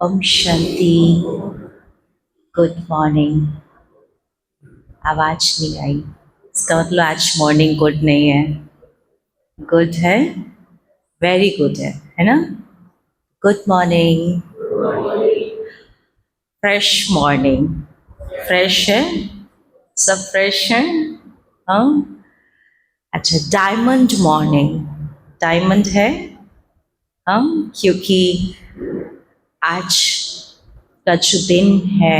Om Shanti. Good morning. आवाज नहीं आई, इसका मतलब आज मॉर्निंग गुड नहीं है। गुड है, वेरी गुड है ना। Good morning, fresh morning. Fresh है, सब फ्रेश है। हाँ, अच्छा, डायमंड मॉर्निंग। डायमंड है, हाँ, क्योंकि आज का जो दिन है,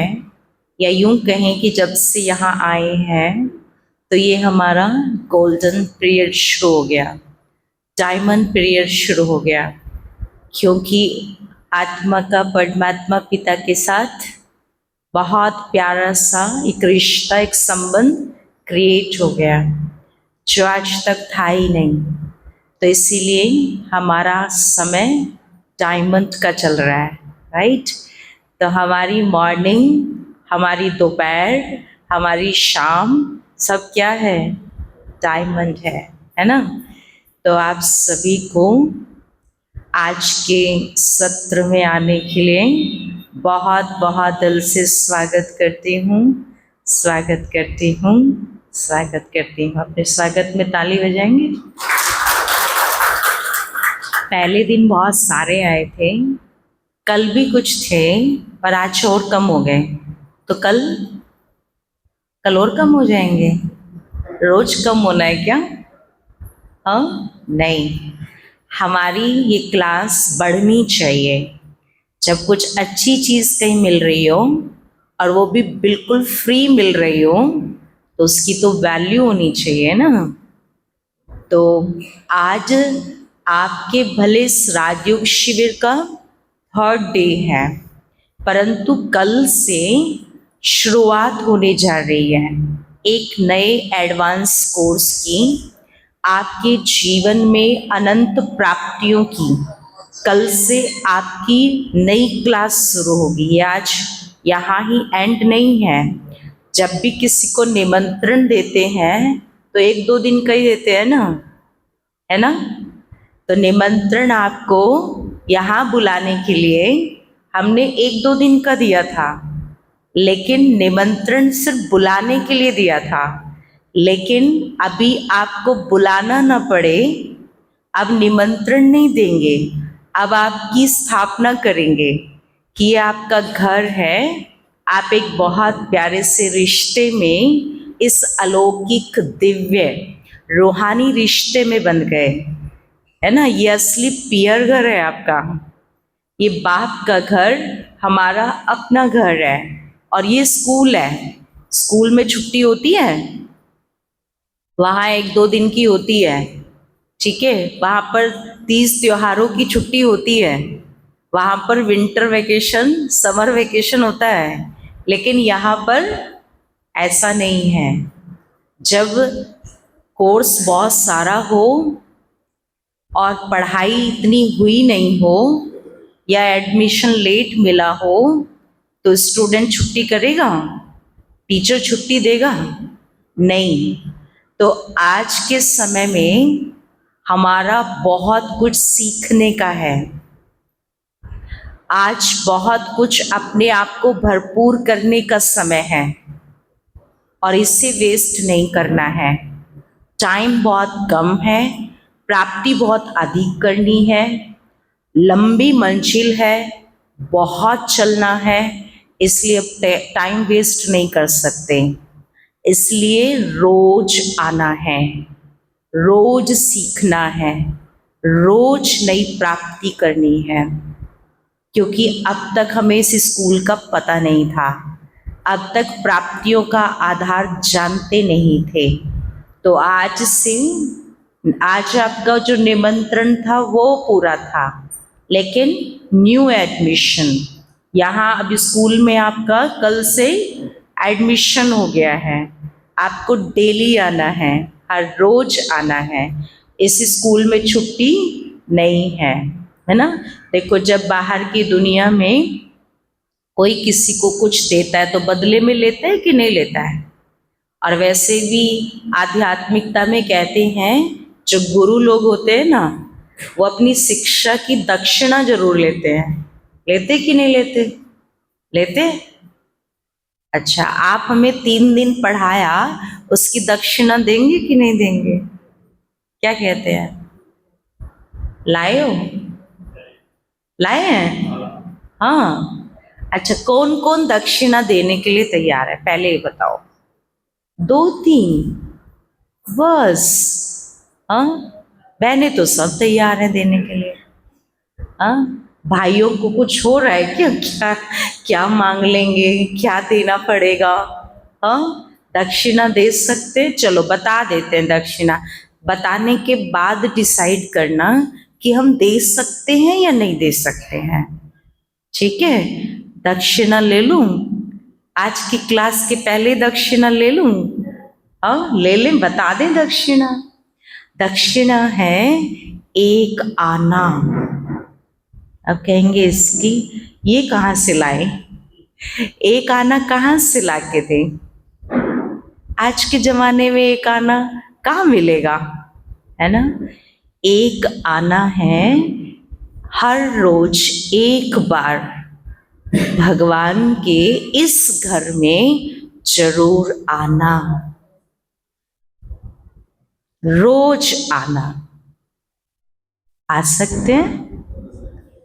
या यूं कहें कि जब से यहाँ आए हैं तो ये हमारा गोल्डन पीरियड शुरू हो गया, डायमंड पीरियड शुरू हो गया। क्योंकि आत्मा का परमात्मा पिता के साथ बहुत प्यारा सा एक रिश्ता, एक संबंध क्रिएट हो गया जो आज तक था ही नहीं। तो इसीलिए हमारा समय डायमंड का चल रहा है, राइट। तो हमारी मॉर्निंग, हमारी दोपहर, हमारी शाम सब क्या है, डायमंड है ना। तो आप सभी को आज के सत्र में आने के लिए बहुत बहुत दिल से स्वागत करती हूँ, स्वागत करती हूँ, स्वागत करती हूँ। अपने स्वागत में ताली बजाएंगे। पहले दिन बहुत सारे आए थे, कल भी कुछ थे, पर आज और कम हो गए। तो कल और कम हो जाएंगे। रोज कम होना है क्या? हाँ, नहीं, हमारी ये क्लास बढ़नी चाहिए। जब कुछ अच्छी चीज़ कहीं मिल रही हो और वो भी बिल्कुल फ्री मिल रही हो तो उसकी तो वैल्यू होनी चाहिए ना। तो आज आपके भले इस राजयोग शिविर का थर्ड डे है, परंतु कल से शुरुआत होने जा रही है एक नए एडवांस कोर्स की, आपके जीवन में अनंत प्राप्तियों की। कल से आपकी नई क्लास शुरू होगी। ये आज यहाँ ही एंड नहीं है। जब भी किसी को निमंत्रण देते हैं तो एक दो दिन का ही देते हैं ना, है ना। तो निमंत्रण आपको यहाँ बुलाने के लिए हमने एक दो दिन का दिया था, लेकिन निमंत्रण सिर्फ बुलाने के लिए दिया था। लेकिन अभी आपको बुलाना ना पड़े, अब निमंत्रण नहीं देंगे, अब आपकी स्थापना करेंगे कि ये आपका घर है। आप एक बहुत प्यारे से रिश्ते में, इस अलौकिक दिव्य रूहानी रिश्ते में बन गए, है ना। ये असली पियर घर है आपका, ये बाप का घर हमारा अपना घर है। और ये स्कूल है, स्कूल में छुट्टी होती है, वहाँ एक दो दिन की होती है, ठीक है। वहाँ पर 30 त्योहारों की छुट्टी होती है, वहाँ पर विंटर वेकेशन, समर वेकेशन होता है। लेकिन यहाँ पर ऐसा नहीं है। जब कोर्स बहुत सारा हो और पढ़ाई इतनी हुई नहीं हो, या एडमिशन लेट मिला हो, तो स्टूडेंट छुट्टी करेगा? टीचर छुट्टी देगा? नहीं। तो आज के समय में हमारा बहुत कुछ सीखने का है। आज बहुत कुछ अपने आप को भरपूर करने का समय है और इसे वेस्ट नहीं करना है। टाइम बहुत कम है, प्राप्ति बहुत अधिक करनी है, लंबी मंजिल है, बहुत चलना है, इसलिए अब टाइम वेस्ट नहीं कर सकते। इसलिए रोज आना है, रोज सीखना है, रोज नई प्राप्ति करनी है। क्योंकि अब तक हमें इस स्कूल का पता नहीं था, अब तक प्राप्तियों का आधार जानते नहीं थे। तो आज से, आज आपका जो निमंत्रण था वो पूरा था, लेकिन न्यू एडमिशन, यहाँ अब स्कूल में आपका कल से एडमिशन हो गया है। आपको डेली आना है, हर रोज आना है। इस स्कूल में छुट्टी नहीं है ना। देखो, जब बाहर की दुनिया में कोई किसी को कुछ देता है तो बदले में लेता है कि नहीं लेता है। और वैसे भी आध्यात्मिकता में कहते हैं, जो गुरु लोग होते हैं ना, वो अपनी शिक्षा की दक्षिणा जरूर लेते हैं, लेते कि नहीं लेते? लेते। अच्छा, आप हमें 3 दिन पढ़ाया, उसकी दक्षिणा देंगे कि नहीं देंगे? क्या कहते हैं? लाए हो? लाए हैं? हाँ। अच्छा, कौन कौन दक्षिणा देने के लिए तैयार है, पहले ये बताओ। 2-3 बस? हाँ, बहनें तो सब तैयार है देने के लिए। हाँ, भाइयों को कुछ हो रहा है क्या? क्या क्या मांग लेंगे, क्या देना पड़ेगा? हाँ, दक्षिणा दे सकते? चलो बता देते हैं दक्षिणा। बताने के बाद डिसाइड करना कि हम दे सकते हैं या नहीं दे सकते हैं। ठीक है, दक्षिणा ले लूं? आज की क्लास के पहले दक्षिणा ले लूं? हाँ, ले लें, बता दें दक्षिणा। दक्षिणा है 1 आना। अब कहेंगे इसकी ये कहाँ से लाए? 1 आना कहाँ से ला के दें? आज के जमाने में 1 आना कहाँ मिलेगा, है ना? 1 आना है हर रोज 1 बार भगवान के इस घर में जरूर आना, रोज आना। आ सकते हैं?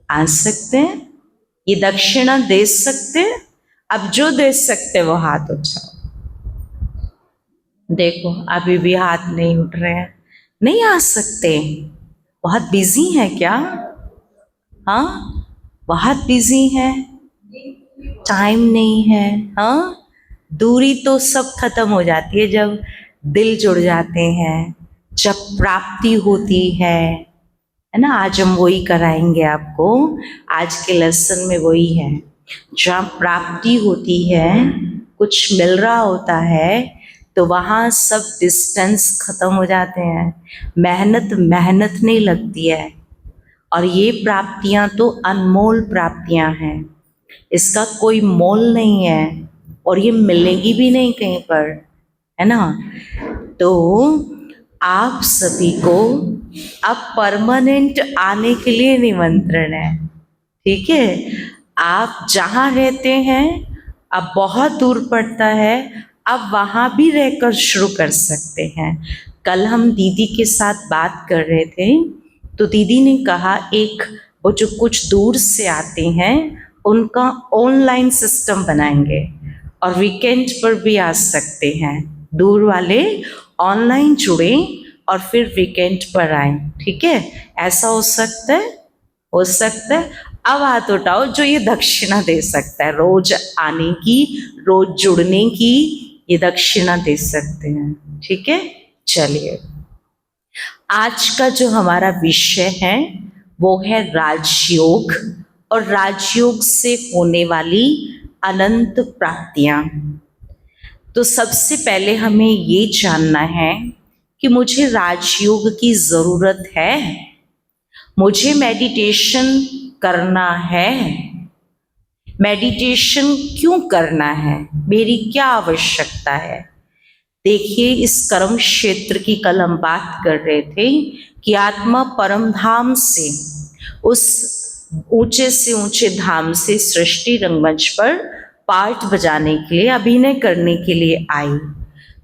आ सकते हैं? ये दक्षिणा दे सकते हैं? अब जो दे सकते वो हाथ उठाओ। देखो अभी भी हाथ नहीं उठ रहे हैं। नहीं आ सकते? बहुत बिजी है क्या? हाँ, बहुत बिजी है, टाइम नहीं है। हाँ, दूरी तो सब खत्म हो जाती है जब दिल जुड़ जाते हैं, जब प्राप्ति होती है ना? आज हम वही कराएंगे आपको, आज के लेसन में वही है। जहाँ प्राप्ति होती है, कुछ मिल रहा होता है, तो वहाँ सब डिस्टेंस खत्म हो जाते हैं, मेहनत नहीं लगती है। और ये प्राप्तियाँ तो अनमोल प्राप्तियाँ हैं, इसका कोई मोल नहीं है और ये मिलेगी भी नहीं कहीं पर, है ना? तो आप सभी को अब परमानेंट आने के लिए निमंत्रण है। ठीक है, आप जहाँ रहते हैं, अब बहुत दूर पड़ता है, अब वहाँ भी रहकर शुरू कर सकते हैं। कल हम दीदी के साथ बात कर रहे थे, तो दीदी ने कहा एक वो जो कुछ दूर से आते हैं उनका ऑनलाइन सिस्टम बनाएंगे और वीकेंड पर भी आ सकते हैं। दूर वाले ऑनलाइन जुड़ें और फिर वीकेंड पर आएं। ठीक है, ऐसा हो सकता है? हो सकता है। अब हाथ उठाओ जो ये दक्षिणा दे सकता है, रोज आने की, रोज जुड़ने की, ये दक्षिणा दे सकते हैं। ठीक है, चलिए आज का जो हमारा विषय है वो है राजयोग और राजयोग से होने वाली अनंत प्राप्तियां। तो सबसे पहले हमें ये जानना है कि मुझे राजयोग की जरूरत है, मुझे मेडिटेशन करना है। मेडिटेशन क्यों करना है, मेरी क्या आवश्यकता है? देखिए, इस कर्म क्षेत्र की कल हम बात कर रहे थे कि आत्मा परम धाम से, उस ऊंचे से ऊंचे धाम से सृष्टि रंगमंच पर पार्ट बजाने के लिए, अभिनय करने के लिए आई।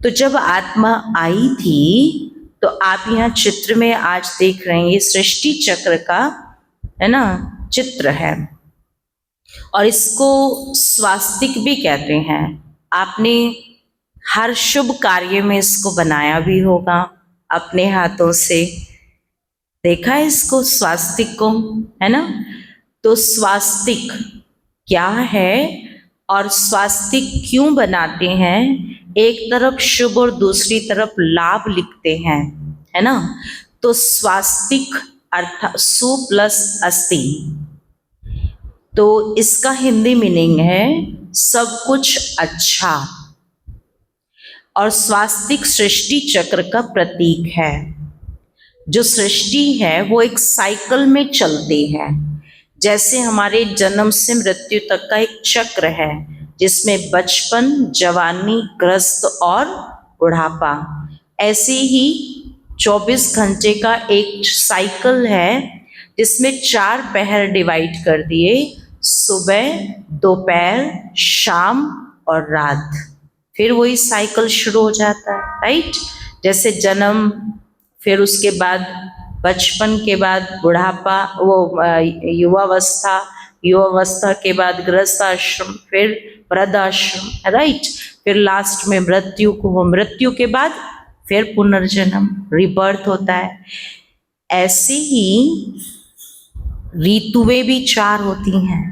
तो जब आत्मा आई थी तो आप यहाँ चित्र में आज देख रहे हैं, ये सृष्टि चक्र का, है ना, चित्र है और इसको स्वास्तिक भी कहते हैं। आपने हर शुभ कार्य में इसको बनाया भी होगा अपने हाथों से, देखा है इसको, स्वास्तिक को, है ना? तो स्वास्तिक क्या है और स्वास्तिक क्यों बनाते हैं? एक तरफ शुभ और दूसरी तरफ लाभ लिखते हैं, है ना? तो स्वास्तिक अर्थात सु प्लस अस्ति, तो इसका हिंदी मीनिंग है सब कुछ अच्छा। और स्वास्तिक सृष्टि चक्र का प्रतीक है। जो सृष्टि है वो एक साइकिल में चलती है, जैसे हमारे जन्म से मृत्यु तक का एक चक्र है जिसमें बचपन, जवानी, ग्रस्त और बुढ़ापा, ऐसे ही 24 घंटे का एक साइकिल है जिसमें 4 पहर डिवाइड कर दिए, सुबह, दोपहर, शाम और रात। फिर वही साइकिल शुरू हो जाता है, राइट। जैसे जन्म, फिर उसके बाद बचपन के बाद बुढ़ापा, वो युवावस्था, युवावस्था के बाद गृहस्थ आश्रम, फिर वृद्धाश्रम, राइट। फिर लास्ट में मृत्यु को, मृत्यु के बाद फिर पुनर्जन्म, रिबर्थ होता है। ऐसे ही ऋतुएं भी 4 होती हैं।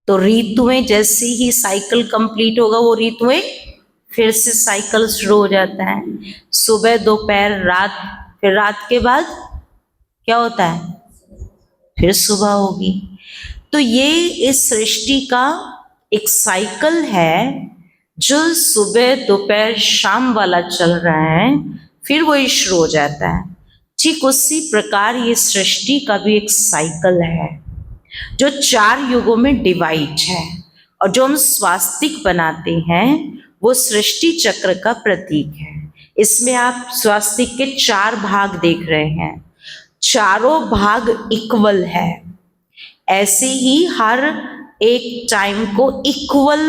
तो ऋतुएं जैसे ही साइकिल कंप्लीट होगा, वो ऋतुएं फिर से साइकिल शुरू हो जाता है। सुबह, दोपहर, रात, फिर रात के बाद क्या होता है, फिर सुबह होगी। तो ये इस सृष्टि का एक साइकिल है जो सुबह, दोपहर, शाम वाला चल रहा है, फिर वही शुरू हो जाता है। ठीक उसी प्रकार ये सृष्टि का भी एक साइकिल है जो 4 युगों में डिवाइड है। और जो हम स्वास्तिक बनाते हैं वो सृष्टि चक्र का प्रतीक है। इसमें आप स्वास्तिक के 4 भाग देख रहे हैं, चारों भाग इक्वल है। ऐसे ही हर एक टाइम को इक्वल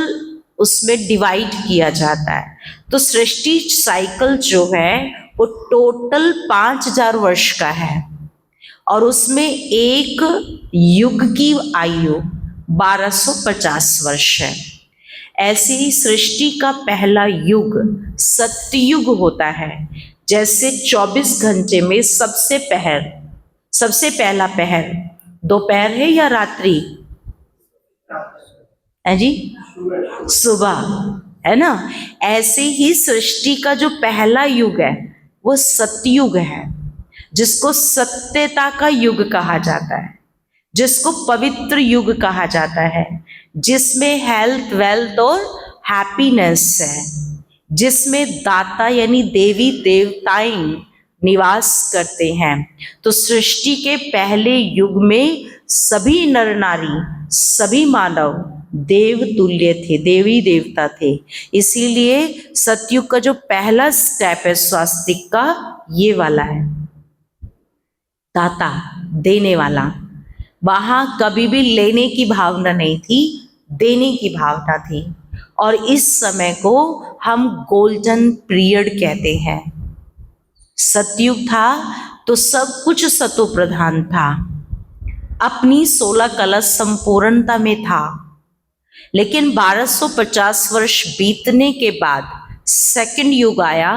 उसमें डिवाइड किया जाता है। तो सृष्टि साइकिल जो है वो टोटल 5000 वर्ष का है और उसमें एक युग की आयु 1250 वर्ष है। ऐसे ही सृष्टि का पहला युग सत्ययुग होता है। जैसे 24 घंटे में सबसे पहला पहर दोपहर है या रात्रि है जी, सुबह है ना। ऐसे ही सृष्टि का जो पहला युग है वो सतयुग है, जिसको सत्यता का युग कहा जाता है, जिसको पवित्र युग कहा जाता है, जिसमें हेल्थ, वेल्थ और हैप्पीनेस है, जिसमें दाता यानी देवी देवताएं निवास करते हैं। तो सृष्टि के पहले युग में सभी नर नारी, सभी मानव देव तुल्य थे, देवी देवता थे। इसीलिए सतयुग का जो पहला स्टेप है स्वास्तिक का, ये वाला है, दाता, देने वाला। वहां कभी भी लेने की भावना नहीं थी, देने की भावना थी। और इस समय को हम गोल्डन पीरियड कहते हैं। सतयुग था तो सब कुछ सतो प्रधान था, अपनी 16 कला संपूर्णता में था। लेकिन 1250 वर्ष बीतने के बाद सेकंड युग आया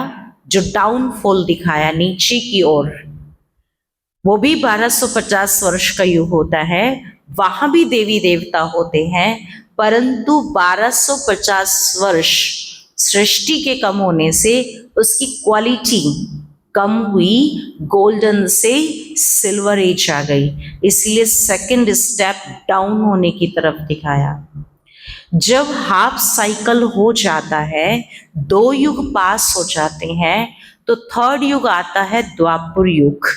जो डाउनफॉल दिखाया नीचे की ओर। वो भी 1250 वर्ष का युग होता है, वहां भी देवी देवता होते हैं, परंतु 1250 वर्ष सृष्टि के कम होने से उसकी क्वालिटी कम हुई, गोल्डन से सिल्वर एज आ गई। इसलिए सेकंड स्टेप डाउन होने की तरफ दिखाया। जब हाफ साइकिल हो जाता है, 2 युग पास हो जाते हैं, तो थर्ड युग आता है द्वापर युग।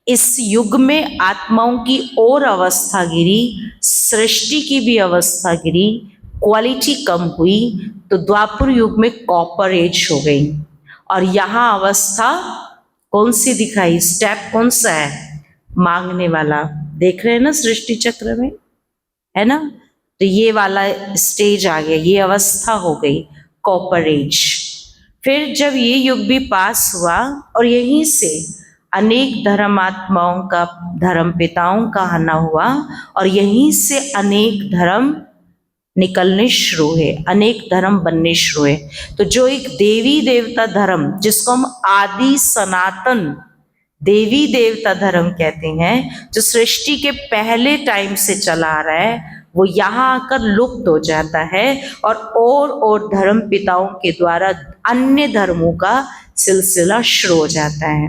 इस युग में आत्माओं की और अवस्था गिरी, सृष्टि की भी अवस्था गिरी, क्वालिटी कम हुई, तो द्वापर युग में कॉपर एज हो गई। और यहाँ अवस्था कौन सी दिखाई, स्टेप कौन सा है, मांगने वाला। देख रहे हैं ना सृष्टि चक्र में, है ना। तो ये वाला स्टेज आ गया, ये अवस्था हो गई कॉपर एज। फिर जब ये युग भी पास हुआ और यहीं से अनेक धर्मात्माओं का, धर्म पिताओं का आना हुआ और यहीं से अनेक धर्म निकलने शुरू हुए, अनेक धर्म बनने शुरू हुए। तो जो एक देवी देवता धर्म, जिसको हम आदि सनातन देवी देवता धर्म कहते हैं, जो सृष्टि के पहले टाइम से चला आ रहा है, वो यहाँ आकर लुप्त हो जाता है और धर्म पिताओं के द्वारा अन्य धर्मों का सिलसिला शुरू हो जाता है।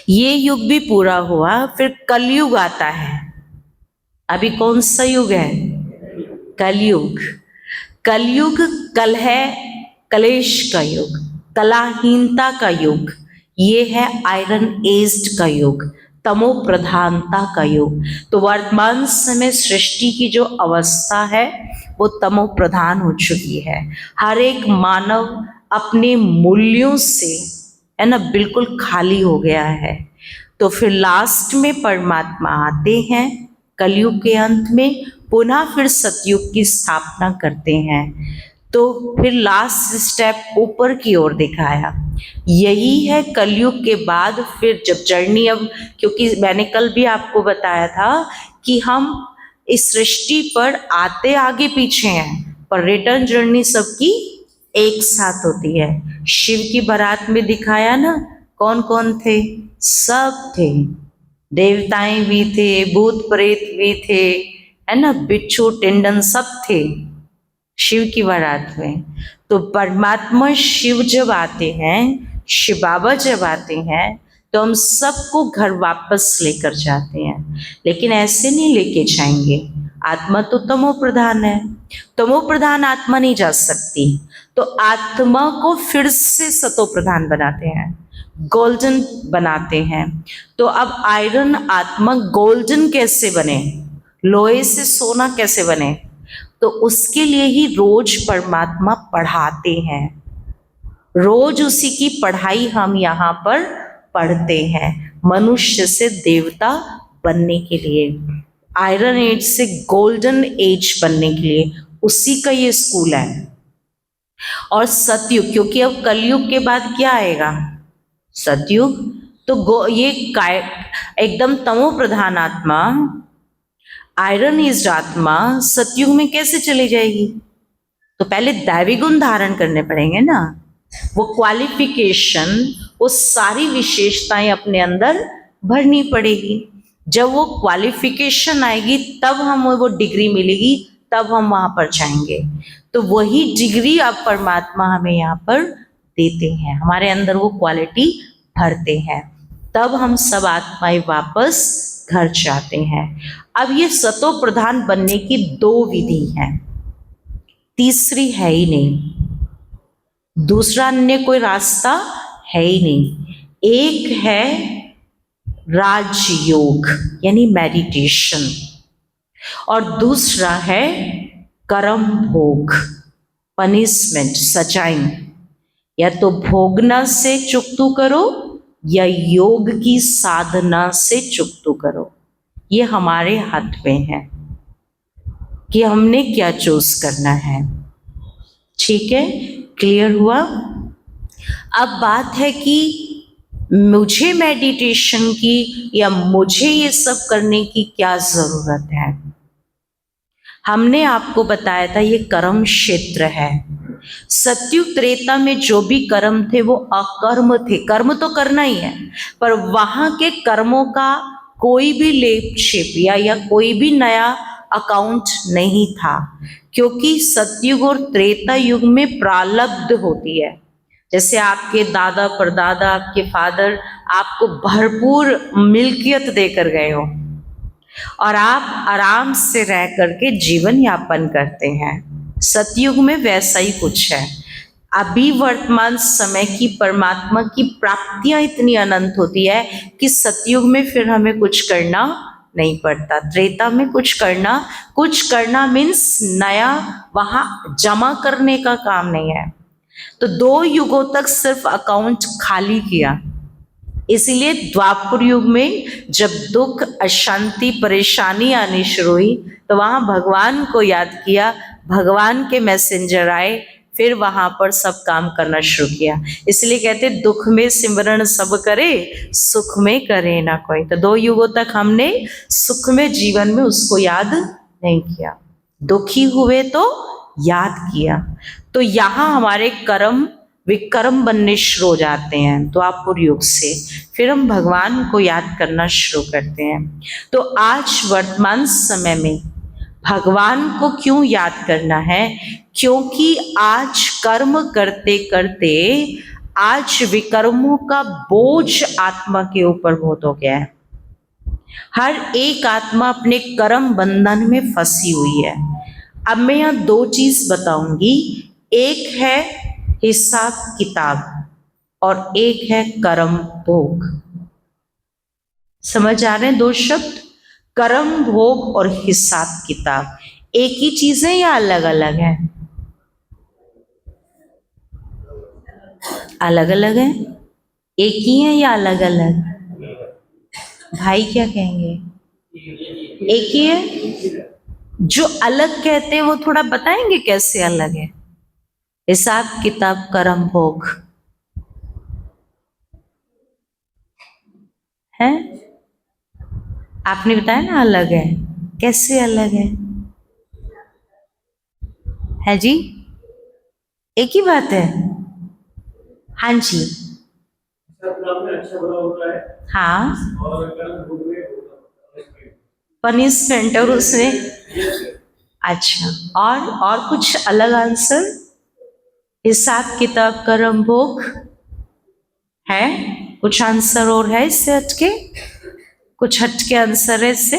ये युग भी पूरा हुआ, फिर कलयुग आता है। अभी कौन सा युग है, कलयुग। कलयुग कल है, कलेश का युग, कलाहीनता का युग। ये है आयरन एज्ड का युग, तमो प्रधानता का युग। तो वर्तमान समय सृष्टि की जो अवस्था है वो तमो प्रधान हो चुकी है। हर एक मानव अपने मूल्यों से, है ना, बिल्कुल खाली हो गया है। तो फिर लास्ट में परमात्मा आते हैं कलयुग के अंत में पुनः फिर सतयुग की स्थापना करते हैं। तो फिर लास्ट स्टेप ऊपर की ओर दिखाया, यही है कलयुग के बाद फिर जब जर्नी, अब क्योंकि मैंने कल भी आपको बताया था कि हम इस सृष्टि पर आते आगे पीछे हैं, पर रिटर्न जर्नी सबकी एक साथ होती है। शिव की बारात में दिखाया ना, कौन कौन थे? सब थे, देवताएं भी थे, भूत प्रेत भी थे, है ना, बिच्छू टिंडन सब थे शिव की बारात में। तो परमात्मा शिव जब आते हैं, शिव बाबा जब आते हैं, तो हम सबको घर वापस लेकर जाते हैं। लेकिन ऐसे नहीं लेके जाएंगे, आत्मा तो तमो प्रधान है, तमो प्रधान आत्मा नहीं जा सकती। तो आत्मा को फिर से सतो प्रधान बनाते हैं, गोल्डन बनाते हैं। तो अब आयरन आत्मा गोल्डन कैसे बने, लोहे से सोना कैसे बने? तो उसके लिए ही रोज परमात्मा पढ़ाते हैं, रोज उसी की पढ़ाई हम यहाँ पर पढ़ते हैं, मनुष्य से देवता बनने के लिए, आयरन एज से गोल्डन एज बनने के लिए, उसी का ये स्कूल है। और सतयुग, क्योंकि अब कलयुग के बाद क्या आएगा? सतयुग। तो ये एकदम तमो प्रधान आत्मा, आयरन इज आत्मा सतयुग में कैसे चली जाएगी? तो पहले दैवी गुण धारण करने पड़ेंगे ना, वो क्वालिफिकेशन, वो सारी विशेषताएं अपने अंदर भरनी पड़ेगी। जब वो क्वालिफिकेशन आएगी तब हम वो डिग्री मिलेगी, तब हम वहां पर जाएंगे। तो वही डिग्री अब परमात्मा हमें यहाँ पर देते हैं, हमारे अंदर वो क्वालिटी भरते हैं, तब हम सब आत्माएं वापस घर जाते हैं। अब ये सतो प्रधान बनने की दो विधि हैं, तीसरी है ही नहीं, दूसरा अन्य कोई रास्ता है ही नहीं। एक है राजयोग यानी मेडिटेशन, और दूसरा है कर्म भोग, पनिशमेंट, सजाई। या तो भोगना से चुकतू करो या योग की साधना से चुकतू करो, ये हमारे हाथ में है कि हमने क्या चूज करना है। ठीक है, क्लियर हुआ? अब बात है कि मुझे मेडिटेशन की या मुझे ये सब करने की क्या जरूरत है। हमने आपको बताया था ये कर्म क्षेत्र है। सतयुग त्रेता में जो भी कर्म थे वो अकर्म थे, कर्म तो करना ही है, पर वहां के कर्मों का कोई भी लेप शेप या कोई भी नया अकाउंट नहीं था, क्योंकि सतयुग और त्रेता युग में प्रारब्ध होती है। जैसे आपके दादा परदादा, आपके फादर आपको भरपूर मिल्कियत देकर गए हो और आप आराम से रह करके जीवन यापन करते हैं, सतयुग में वैसा ही कुछ है। अभी वर्तमान समय की परमात्मा की प्राप्तियां इतनी अनंत होती है कि सतयुग में फिर हमें कुछ करना नहीं पड़ता। त्रेता में कुछ करना मीन्स नया वहां जमा करने का काम नहीं है। तो 2 युगों तक सिर्फ अकाउंट खाली किया। इसीलिए द्वापर युग में जब दुख, अशांति, परेशानी आनी शुरू हुई तो वहां भगवान को याद किया, भगवान के मैसेंजर आए, फिर वहां पर सब काम करना शुरू किया। इसलिए कहते दुख में सिमरन सब करे, सुख में करे ना कोई। तो 2 युगों तक हमने सुख में जीवन में उसको याद नहीं किया, दुखी हुए तो याद किया। तो यहाँ हमारे कर्म विकर्म बनने शुरू हो जाते हैं द्वापर युग से, फिर हम भगवान को याद करना शुरू करते हैं। तो आज वर्तमान समय में भगवान को क्यों याद करना है? क्योंकि आज कर्म करते करते आज विकर्मों का बोझ आत्मा के ऊपर बहुत हो गया है। हर एक आत्मा अपने कर्म बंधन में फंसी हुई है। अब मैं यहाँ 2 चीज बताऊंगी, एक है हिसाब किताब और एक है कर्म भोग। समझ आ रहे हैं 2 शब्द? कर्म भोग और हिसाब किताब एक ही चीज है या अलग अलग है? अलग अलग है। एक ही है या अलग अलग? भाई क्या कहेंगे? एक ही है। जो अलग कहते हैं वो थोड़ा बताएंगे कैसे अलग है? हिसाब किताब कर्म भोग है। आपने बताया ना अलग है, कैसे अलग है जी? एक ही बात है। हाँ जी। हाँ, पनिशमेंट और उसमें अच्छा, और कुछ अलग आंसर? हिसाब किताब कर्म भोग है। कुछ आंसर और है इससे हटके? कुछ हटके आंसर है इससे?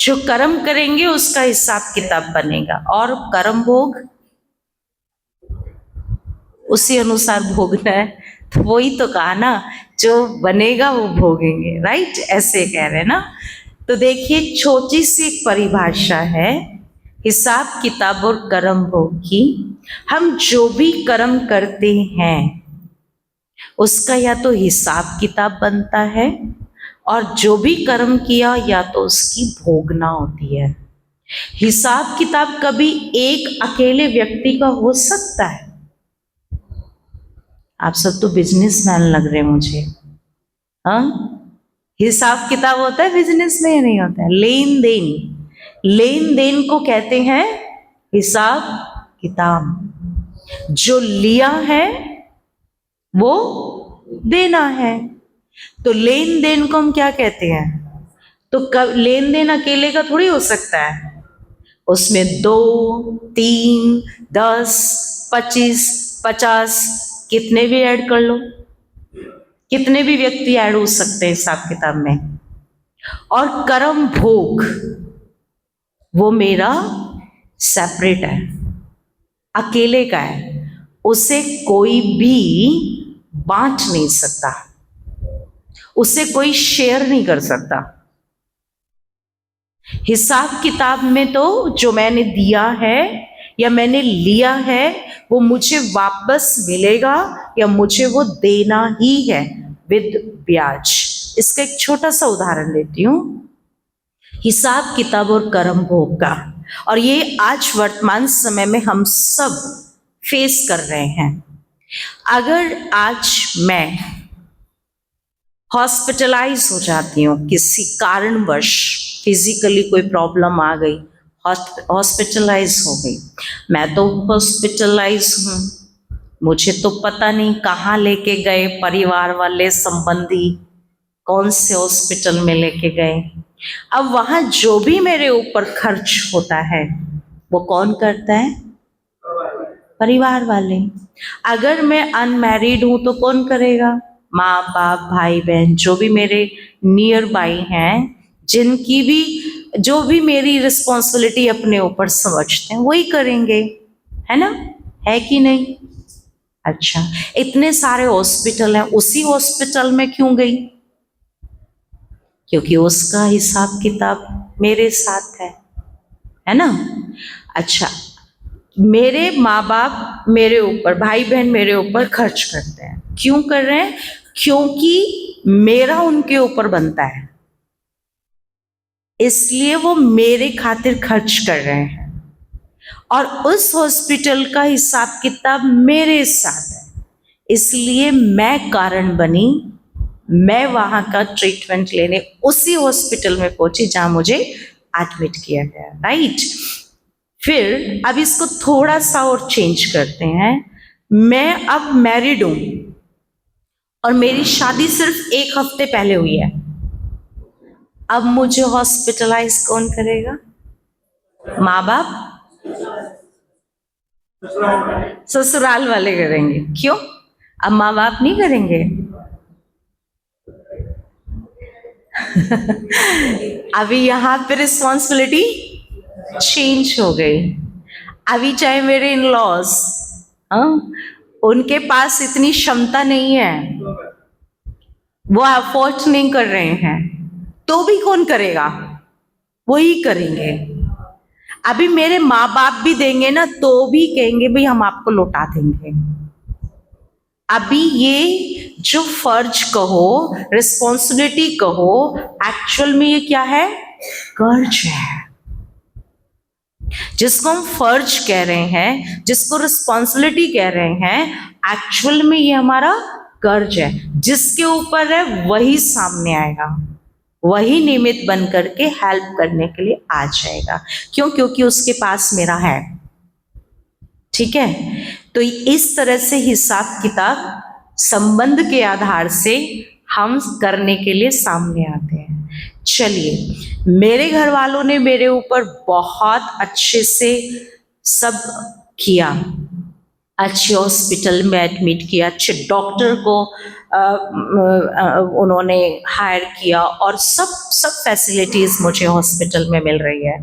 जो कर्म करेंगे उसका हिसाब किताब बनेगा, और कर्म भोग उसी अनुसार भोगना है। तो वही तो कहा ना, जो बनेगा वो भोगेंगे, राइट? ऐसे कह रहे हैं ना। तो देखिए, छोटी सी एक परिभाषा है हिसाब किताब और कर्म भोग की। हम जो भी कर्म करते हैं उसका या तो हिसाब किताब बनता है, और जो भी कर्म किया या तो उसकी भोगना होती है। हिसाब किताब कभी एक अकेले व्यक्ति का हो सकता है। आप सब तो बिजनेसमैन लग रहे हैं मुझे। हाँ, हिसाब किताब होता है बिजनेस में या नहीं होता है? लेन देन, लेन देन को कहते हैं हिसाब किताब। जो लिया है वो देना है। तो लेन देन को हम क्या कहते हैं? तो लेन देन अकेले का थोड़ी हो सकता है। उसमें 2, 3, 10, 25, 50 कितने भी ऐड कर लो, कितने भी व्यक्ति ऐड हो सकते हैं हिसाब किताब में। और कर्म भोग वो मेरा सेपरेट है, अकेले का है, उसे कोई भी बांट नहीं सकता, उसे कोई शेयर नहीं कर सकता। हिसाब किताब में तो जो मैंने दिया है या मैंने लिया है वो मुझे वापस मिलेगा या मुझे वो देना ही है विद ब्याज। इसका एक छोटा सा उदाहरण देती हूँ हिसाब किताब और कर्म भोग का, और ये आज वर्तमान समय में हम सब फेस कर रहे हैं। अगर आज मैं हॉस्पिटलाइज हो जाती हूँ किसी कारणवश, फिजिकली कोई प्रॉब्लम आ गई, हॉस्पिटलाइज हो गई, मैं तो हॉस्पिटलाइज हूँ, मुझे तो पता नहीं कहाँ लेके गए परिवार वाले संबंधी, कौन से हॉस्पिटल में लेके गए। अब वहाँ जो भी मेरे ऊपर खर्च होता है वो कौन करता है? परिवार वाले। अगर मैं अनमैरिड हूँ तो कौन करेगा? माँ बाप, भाई बहन, जो भी मेरे नियर बाई हैं, जिनकी भी जो भी मेरी रिस्पॉन्सिबिलिटी अपने ऊपर समझते हैं वही करेंगे, है ना? है कि नहीं? अच्छा, इतने सारे हॉस्पिटल हैं, उसी हॉस्पिटल में क्यों गई? क्योंकि उसका हिसाब किताब मेरे साथ है ना? अच्छा, मेरे माँ बाप मेरे ऊपर, भाई बहन मेरे ऊपर खर्च करते हैं, क्यों कर रहे हैं? क्योंकि मेरा उनके ऊपर बनता है, इसलिए वो मेरे खातिर खर्च कर रहे हैं, और उस हॉस्पिटल का हिसाब किताब मेरे साथ है, इसलिए मैं कारण बनी, मैं वहां का ट्रीटमेंट लेने उसी हॉस्पिटल में पहुंची जहां मुझे एडमिट किया गया, राइट? फिर अब इसको थोड़ा सा और चेंज करते हैं। मैं अब मैरिड हूं और मेरी शादी सिर्फ 1 हफ्ते पहले हुई है, अब मुझे हॉस्पिटलाइज कौन करेगा? माँ बाप, ससुराल वाले करेंगे। क्यों? अब माँ बाप नहीं करेंगे? अभी यहाँ पे रिस्पॉन्सिबिलिटी चेंज हो गई। अभी चाहे मेरे इन लॉज, उनके पास इतनी क्षमता नहीं है, वो अफोर्ड नहीं कर रहे हैं, तो भी कौन करेगा? वही करेंगे। अभी मेरे माँ बाप भी देंगे ना तो भी कहेंगे भाई हम आपको लौटा देंगे, अभी ये जो फर्ज कहो, रिस्पॉन्सिबिलिटी कहो, एक्चुअल में ये क्या है? कर्ज है। जिसको हम फर्ज कह रहे हैं, जिसको रिस्पॉन्सिबिलिटी कह रहे हैं, एक्चुअल में ये हमारा कर्ज है। जिसके ऊपर है वही सामने आएगा, वही निमित्त बन करके हेल्प करने के लिए आ जाएगा। क्यों? क्योंकि उसके पास मेरा है। ठीक है, तो इस तरह से हिसाब किताब संबंध के आधार से हम करने के लिए सामने आते हैं। चलिए, मेरे घर वालों ने मेरे ऊपर बहुत अच्छे से सब किया, अच्छे हॉस्पिटल में एडमिट किया, अच्छे डॉक्टर को उन्होंने हायर किया और सब फैसिलिटीज मुझे हॉस्पिटल में मिल रही है,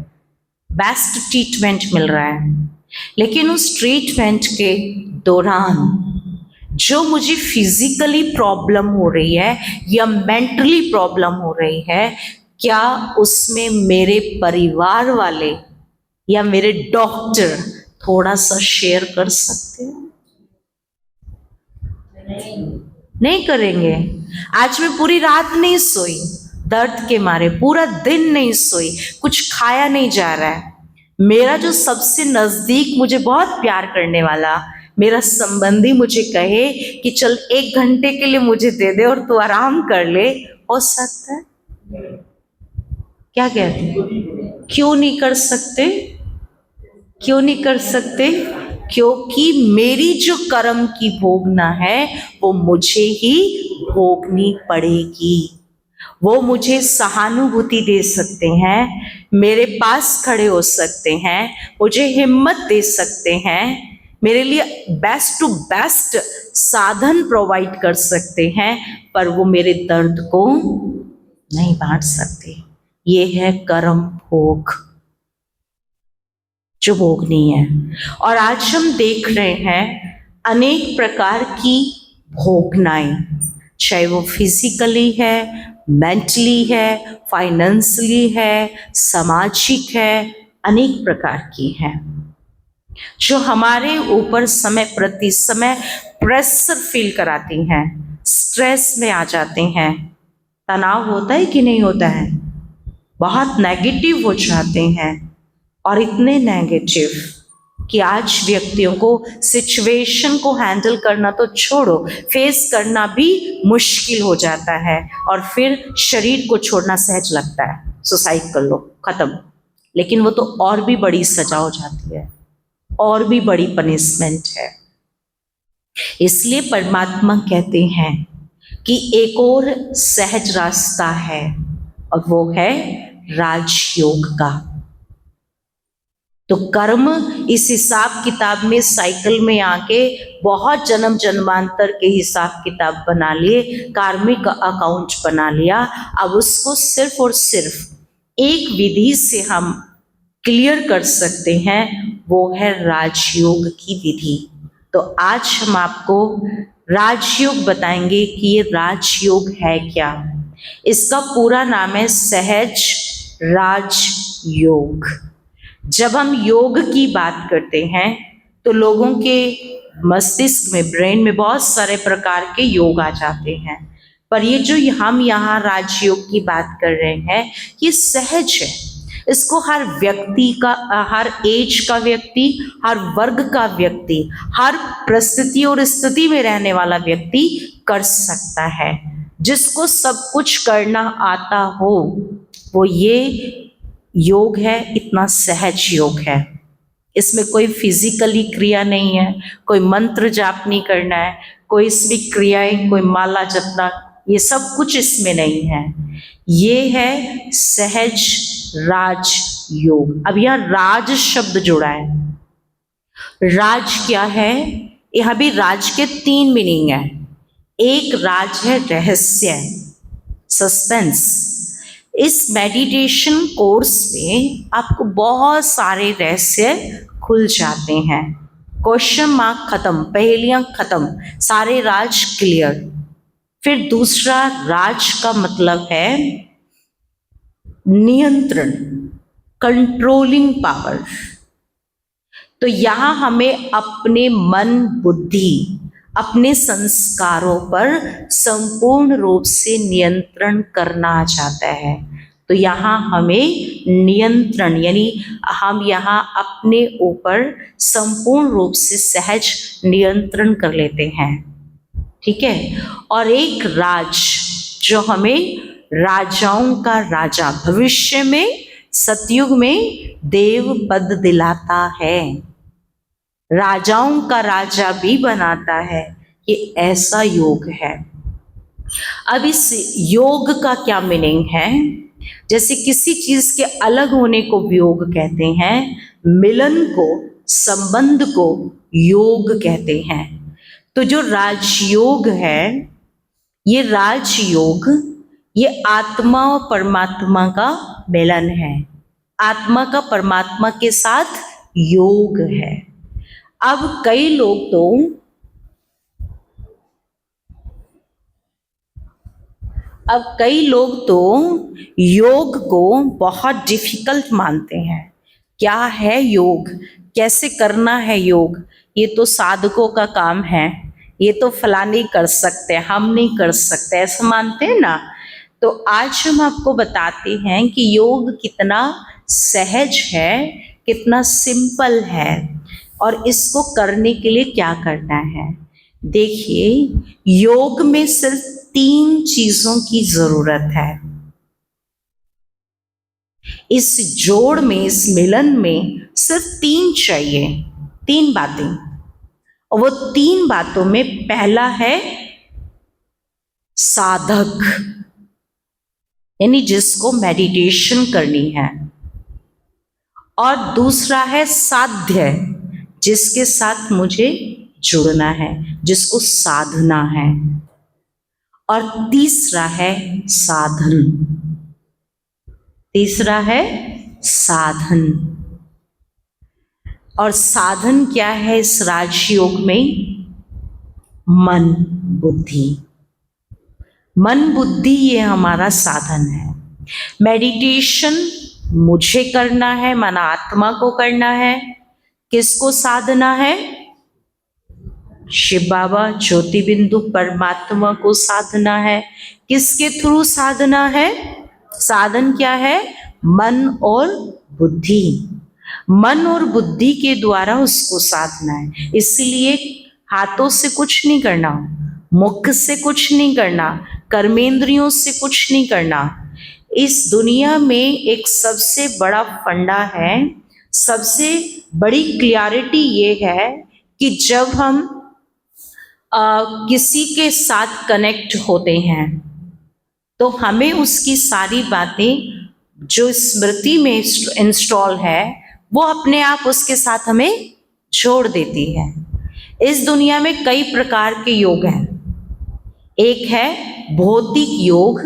बेस्ट ट्रीटमेंट मिल रहा है। लेकिन उस ट्रीटमेंट के दौरान जो मुझे फिजिकली प्रॉब्लम हो रही है या मेंटली प्रॉब्लम हो रही है, क्या उसमें मेरे परिवार वाले या मेरे डॉक्टर थोड़ा सा शेयर कर सकते हैं? नहीं करेंगे। आज मैं पूरी रात नहीं सोई, दर्द के मारे पूरा दिन नहीं सोई, कुछ खाया नहीं जा रहा है। मेरा जो सबसे नजदीक मुझे बहुत प्यार करने वाला मेरा संबंधी मुझे कहे कि चल 1 घंटे के लिए मुझे दे दे और तू आराम कर ले, हो सकता है? क्या कहते हैं? क्यों नहीं कर सकते? क्यों नहीं कर सकते? क्योंकि मेरी जो कर्म की भोगना है वो मुझे ही भोगनी पड़ेगी। वो मुझे सहानुभूति दे सकते हैं, मेरे पास खड़े हो सकते हैं, मुझे हिम्मत दे सकते हैं, मेरे लिए बेस्ट टू बेस्ट साधन प्रोवाइड कर सकते हैं, पर वो मेरे दर्द को नहीं बांट सकते। ये है कर्म भोग जो भोगनी है। और आज हम देख रहे हैं अनेक प्रकार की भोगनाएं, चाहे वो फिजिकली है, मेंटली है, फाइनेंशियली है, सामाजिक है, अनेक प्रकार की है जो हमारे ऊपर समय प्रति समय प्रेशर फील कराती हैं, स्ट्रेस में आ जाते हैं। तनाव होता है कि नहीं होता है? बहुत नेगेटिव हो जाते हैं, और इतने नेगेटिव कि आज व्यक्तियों को सिचुएशन को हैंडल करना तो छोड़ो, फेस करना भी मुश्किल हो जाता है, और फिर शरीर को छोड़ना सहज लगता है, सुसाइड कर लो, खत्म। लेकिन वो तो और भी बड़ी सजा हो जाती है, और भी बड़ी पनिशमेंट है। इसलिए परमात्मा कहते हैं कि एक और सहज रास्ता है, और वो है राजयोग का। तो कर्म इस हिसाब किताब में साइकिल में आके बहुत जन्म जन्मांतर के हिसाब किताब बना लिए, कार्मिक अकाउंट बना लिया। अब उसको सिर्फ और सिर्फ एक विधि से हम क्लियर कर सकते हैं, वो है राजयोग की विधि। तो आज हम आपको राजयोग बताएंगे कि ये राजयोग है क्या। इसका पूरा नाम है सहज राजयोग। जब हम योग की बात करते हैं तो लोगों के मस्तिष्क में, ब्रेन में बहुत सारे प्रकार के योग आ जाते हैं, पर ये जो हम यहाँ राजयोग की बात कर रहे हैं, ये सहज है। इसको हर व्यक्ति का, हर एज का व्यक्ति, हर वर्ग का व्यक्ति, हर परिस्थिति और स्थिति में रहने वाला व्यक्ति कर सकता है। जिसको सब कुछ करना आता हो वो ये योग है, इतना सहज योग है। इसमें कोई फिजिकली क्रिया नहीं है, कोई मंत्र जाप नहीं करना है, कोई इसमें क्रियाएं, कोई माला जपना, ये सब कुछ इसमें नहीं है। ये है सहज राज योग। अब यहाँ राज शब्द जुड़ा है। राज क्या है? यहाँ भी राज के 3 मीनिंग है। एक राज है रहस्य, सस्पेंस। इस मेडिटेशन कोर्स में आपको बहुत सारे रहस्य खुल जाते हैं। क्वेश्चन मार्क खत्म, पहेलियां खत्म, सारे राज क्लियर। फिर दूसरा राज का मतलब है नियंत्रण, कंट्रोलिंग पावर। तो यहां हमें अपने मन बुद्धि, अपने संस्कारों पर संपूर्ण रूप से नियंत्रण करना चाहता है। तो यहाँ हमें नियंत्रण यानी हम यहाँ अपने ऊपर संपूर्ण रूप से सहज नियंत्रण कर लेते हैं, ठीक है। और एक राज जो हमें राजाओं का राजा, भविष्य में सतयुग में देव पद दिलाता है, राजाओं का राजा भी बनाता है, ये ऐसा योग है। अब इस योग का क्या मीनिंग है? जैसे किसी चीज के अलग होने को वियोग कहते हैं, मिलन को, संबंध को योग कहते हैं। तो जो राजयोग है, ये राजयोग ये आत्मा और परमात्मा का मिलन है, आत्मा का परमात्मा के साथ योग है। अब कई लोग तो योग को बहुत डिफिकल्ट मानते हैं। क्या है योग, कैसे करना है योग, ये तो साधकों का काम है, ये तो फलाने कर सकते हैं, हम नहीं कर सकते, ऐसा मानते हैं ना। तो आज हम आपको बताते हैं कि योग कितना सहज है, कितना सिंपल है, और इसको करने के लिए क्या करना है। देखिए, योग में सिर्फ 3 चीजों की जरूरत है। इस जोड़ में, इस मिलन में सिर्फ 3 चाहिए, 3 बातें। और वो 3 बातों में पहला है साधक, यानी जिसको मेडिटेशन करनी है, और दूसरा है साध्य, जिसके साथ मुझे जुड़ना है, जिसको साधना है, और तीसरा है साधन। तीसरा है साधन। और साधन क्या है इस राजयोग में? मन बुद्धि। मन बुद्धि ये हमारा साधन है। मेडिटेशन मुझे करना है, मन आत्मा को करना है। किसको साधना है? शिव बाबा ज्योति बिंदु परमात्मा को साधना है। किसके थ्रू साधना है? साधन क्या है? मन और बुद्धि। मन और बुद्धि के द्वारा उसको साधना है। इसलिए हाथों से कुछ नहीं करना, मुख से कुछ नहीं करना, कर्मेंद्रियों से कुछ नहीं करना। इस दुनिया में एक सबसे बड़ा फंडा है, सबसे बड़ी क्लियरिटी ये है कि जब हम किसी के साथ कनेक्ट होते हैं तो हमें उसकी सारी बातें जो स्मृति में इंस्टॉल है वो अपने आप उसके साथ हमें जोड़ देती है। इस दुनिया में कई प्रकार के योग हैं। एक है भौतिक योग,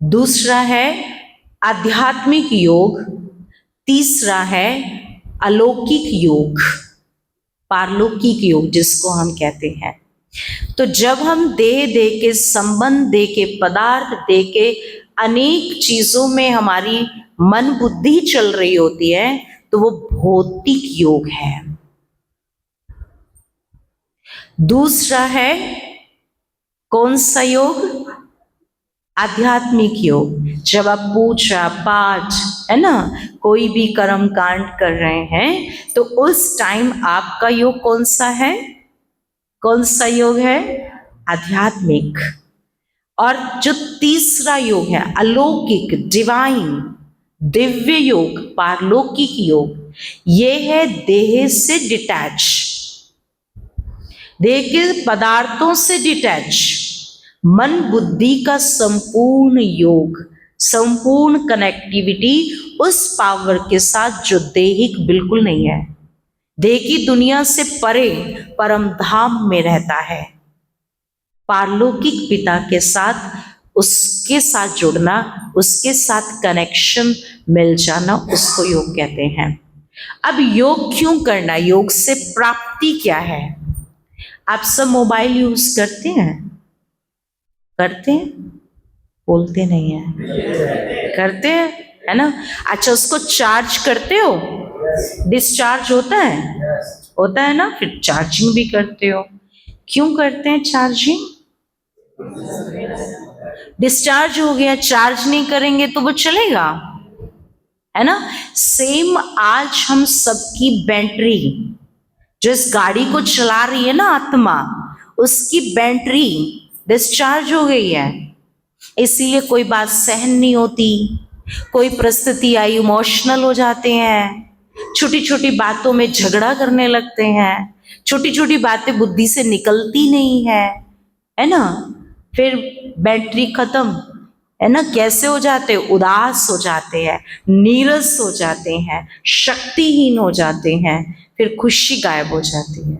दूसरा है आध्यात्मिक योग, तीसरा है अलौकिक योग, पारलौकिक योग जिसको हम कहते हैं। तो जब हम देह दे के, संबंध दे के, पदार्थ दे के, अनेक चीजों में हमारी मन बुद्धि चल रही होती है तो वो भौतिक योग है। दूसरा है कौन सा योग? आध्यात्मिक योग। जब आप पूजा पाठ है ना, कोई भी कर्म कांड कर रहे हैं तो उस टाइम आपका योग कौन सा है? कौन सा योग है? आध्यात्मिक। और जो तीसरा योग है अलौकिक, डिवाइन, दिव्य योग, पारलौकिक योग, ये है देह से डिटैच, देह के पदार्थों से डिटैच, मन बुद्धि का संपूर्ण योग, संपूर्ण कनेक्टिविटी उस पावर के साथ जो देहिक बिल्कुल नहीं है, देह की दुनिया से परे परम धाम में रहता है। पारलौकिक पिता के साथ, उसके साथ जुड़ना, उसके साथ कनेक्शन मिल जाना, उसको योग कहते हैं। अब योग क्यों करना? योग से प्राप्ति क्या है? आप सब मोबाइल यूज करते हैं? करते हैं? बोलते नहीं है। करते हैं, है ना? अच्छा, उसको चार्ज करते हो? डिस्चार्ज होता है? होता है ना? फिर चार्जिंग भी करते हो। क्यों करते हैं चार्जिंग? डिस्चार्ज हो गया, चार्ज नहीं करेंगे तो वो चलेगा, है ना। सेम आज हम सबकी बैटरी, जो इस गाड़ी को चला रही है ना आत्मा, उसकी बैटरी डिस्चार्ज हो गई है। इसीलिए कोई बात सहन नहीं होती, कोई परिस्थिति आई इमोशनल हो जाते हैं, छोटी छोटी बातों में झगड़ा करने लगते हैं, छोटी छोटी बातें बुद्धि से निकलती नहीं है ना। फिर बैटरी खत्म, है ना, कैसे हो जाते हैं? उदास हो जाते हैं, नीरस हो जाते हैं, शक्तिहीन हो जाते हैं, फिर खुशी गायब हो जाती है।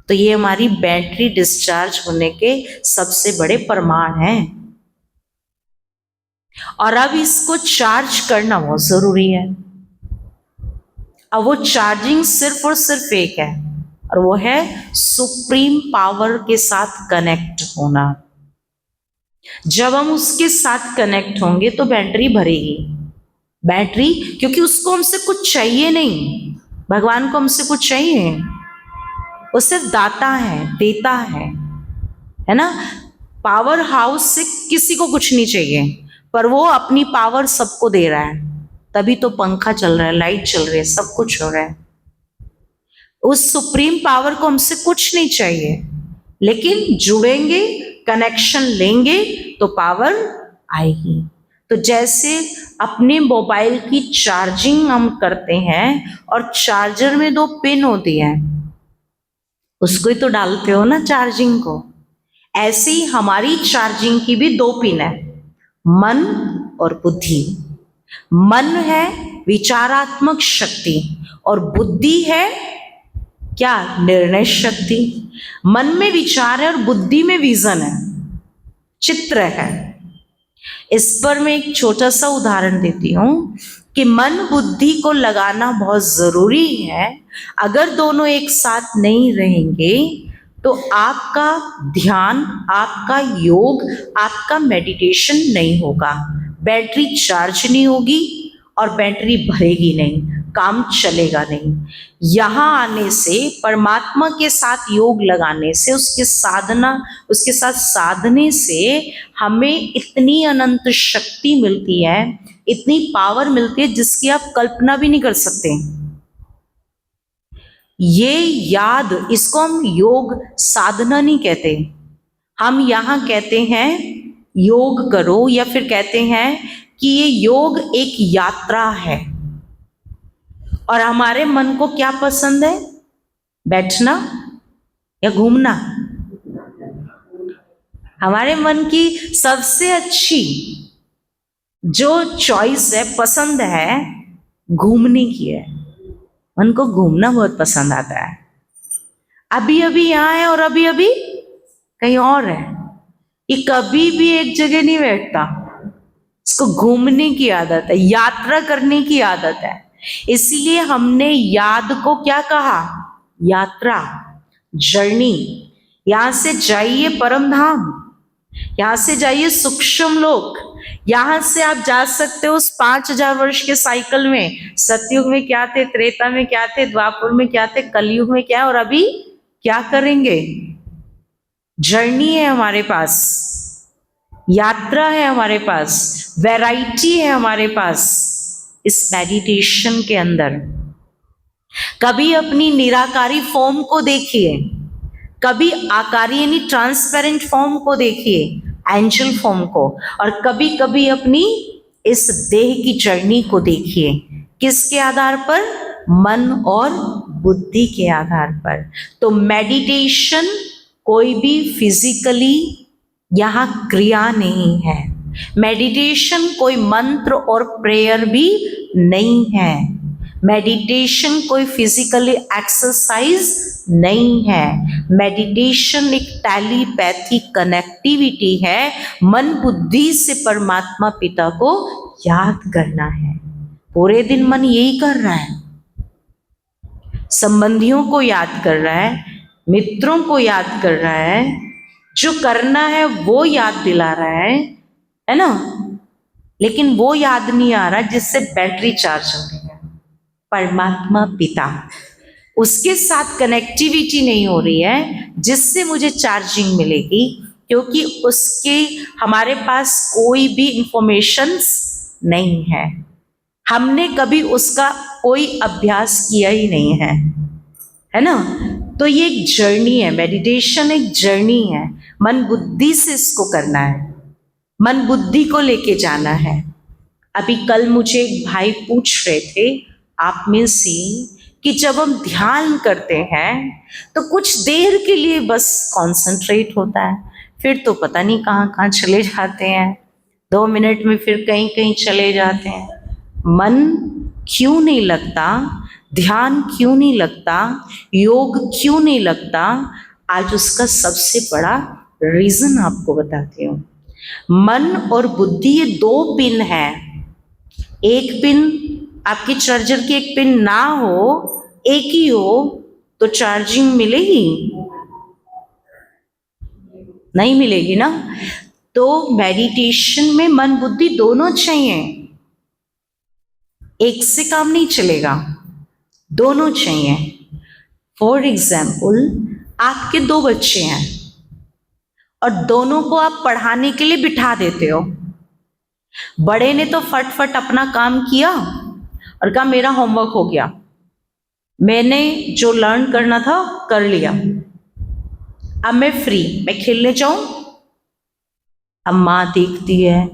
तो ये हमारी बैटरी डिस्चार्ज होने के सबसे बड़े प्रमाण हैं। और अब इसको चार्ज करना बहुत जरूरी है। अब वो चार्जिंग सिर्फ और सिर्फ एक है, और वो है सुप्रीम पावर के साथ कनेक्ट होना। जब हम उसके साथ कनेक्ट होंगे तो बैटरी भरेगी। बैटरी, क्योंकि उसको हमसे कुछ चाहिए नहीं, भगवान को हमसे कुछ चाहिए, वो सिर्फ दाता है, देता है ना। पावर हाउस से किसी को कुछ नहीं चाहिए, पर वो अपनी पावर सबको दे रहा है, तभी तो पंखा चल रहा है, लाइट चल रही है, सब कुछ हो रहा है। उस सुप्रीम पावर को हमसे कुछ नहीं चाहिए, लेकिन जुड़ेंगे, कनेक्शन लेंगे तो पावर आएगी। तो जैसे अपने मोबाइल की चार्जिंग हम करते हैं और चार्जर में 2 पिन होती है, उसको ही तो डालते हो ना चार्जिंग को, ऐसे ही हमारी चार्जिंग की भी 2 पिन है, मन और बुद्धि। मन है विचारात्मक शक्ति और बुद्धि है क्या? निर्णय शक्ति। मन में विचार है और बुद्धि में विजन है, चित्र है। इस पर मैं एक छोटा सा उदाहरण देती हूं कि मन बुद्धि को लगाना बहुत जरूरी है। अगर दोनों एक साथ नहीं रहेंगे तो आपका ध्यान, आपका योग, आपका मेडिटेशन नहीं होगा, बैटरी चार्ज नहीं होगी और बैटरी भरेगी नहीं, काम चलेगा नहीं। यहाँ आने से, परमात्मा के साथ योग लगाने से, उसके साथ साधने से हमें इतनी अनंत शक्ति मिलती है, इतनी पावर मिलती है जिसकी आप कल्पना भी नहीं कर सकते। ये याद, इसको हम योग साधना नहीं कहते, हम यहाँ कहते हैं योग करो, या फिर कहते हैं कि ये योग एक यात्रा है। और हमारे मन को क्या पसंद है? बैठना या घूमना? हमारे मन की सबसे अच्छी जो चॉइस है, पसंद है, घूमने की है। मन को घूमना बहुत पसंद आता है। अभी अभी यहाँ है और अभी अभी कहीं और है, ये कभी भी एक जगह नहीं बैठता, इसको घूमने की आदत है, यात्रा करने की आदत है। इसीलिए हमने याद को क्या कहा? यात्रा, जर्नी। यहां से जाइए परम धाम, यहां से जाइए सूक्ष्म लोक, यहां से आप जा सकते हो उस 5000 वर्ष के साइकिल में। सतयुग में क्या थे, त्रेता में क्या थे, द्वापर में क्या थे, कलयुग में क्या है, और अभी क्या करेंगे। जर्नी है हमारे पास, यात्रा है हमारे पास, वैरायटी है हमारे पास इस मेडिटेशन के अंदर। कभी अपनी निराकारी फॉर्म को देखिए, कभी आकारी यानी ट्रांसपेरेंट फॉर्म को देखिए, एंजल फॉर्म को, और कभी कभी अपनी इस देह की जर्नी को देखिए। किसके आधार पर? मन और बुद्धि के आधार पर। तो मेडिटेशन कोई भी फिजिकली यहाँ क्रिया नहीं है, मेडिटेशन कोई मंत्र और प्रेयर भी नहीं है, मेडिटेशन कोई फिजिकली एक्सरसाइज नहीं है। मेडिटेशन एक टेलीपैथी कनेक्टिविटी है, मन बुद्धि से परमात्मा पिता को याद करना है। पूरे दिन मन यही कर रहा है, संबंधियों को याद कर रहा है, मित्रों को याद कर रहा है, जो करना है वो याद दिला रहा है ना, लेकिन वो याद नहीं आ रहा जिससे बैटरी चार्ज हो रही है। परमात्मा पिता, उसके साथ कनेक्टिविटी नहीं हो रही है जिससे मुझे चार्जिंग मिलेगी, क्योंकि उसके हमारे पास कोई भी इंफॉर्मेशंस नहीं है, हमने कभी उसका कोई अभ्यास किया ही नहीं है ना। तो ये एक जर्नी है, मेडिटेशन एक जर्नी है, मन बुद्धि से इसको करना है, मन बुद्धि को लेके जाना है। अभी कल मुझे एक भाई पूछ रहे थे आप में से कि जब हम ध्यान करते हैं तो कुछ देर के लिए बस कंसंट्रेट होता है, फिर तो पता नहीं कहाँ कहाँ चले जाते हैं, 2 मिनट में फिर कहीं कहीं चले जाते हैं। मन क्यों नहीं लगता, ध्यान क्यों नहीं लगता, योग क्यों नहीं लगता? आज उसका सबसे बड़ा रीजन आपको बताती हूँ। मन और बुद्धि ये 2 पिन है। एक पिन आपके चार्जर की एक पिन ना हो, एक ही हो तो चार्जिंग मिलेगी? नहीं मिलेगी ना। तो मेडिटेशन में मन बुद्धि दोनों चाहिए, एक से काम नहीं चलेगा, दोनों चाहिए। फॉर एग्जाम्पल आपके 2 बच्चे हैं और दोनों को आप पढ़ाने के लिए बिठा देते हो। बड़े ने तो फटफट अपना काम किया और कहा मेरा होमवर्क हो गया, मैंने जो लर्न करना था कर लिया, अब मैं फ्री, मैं खेलने जाऊं। अब माँ देखती है,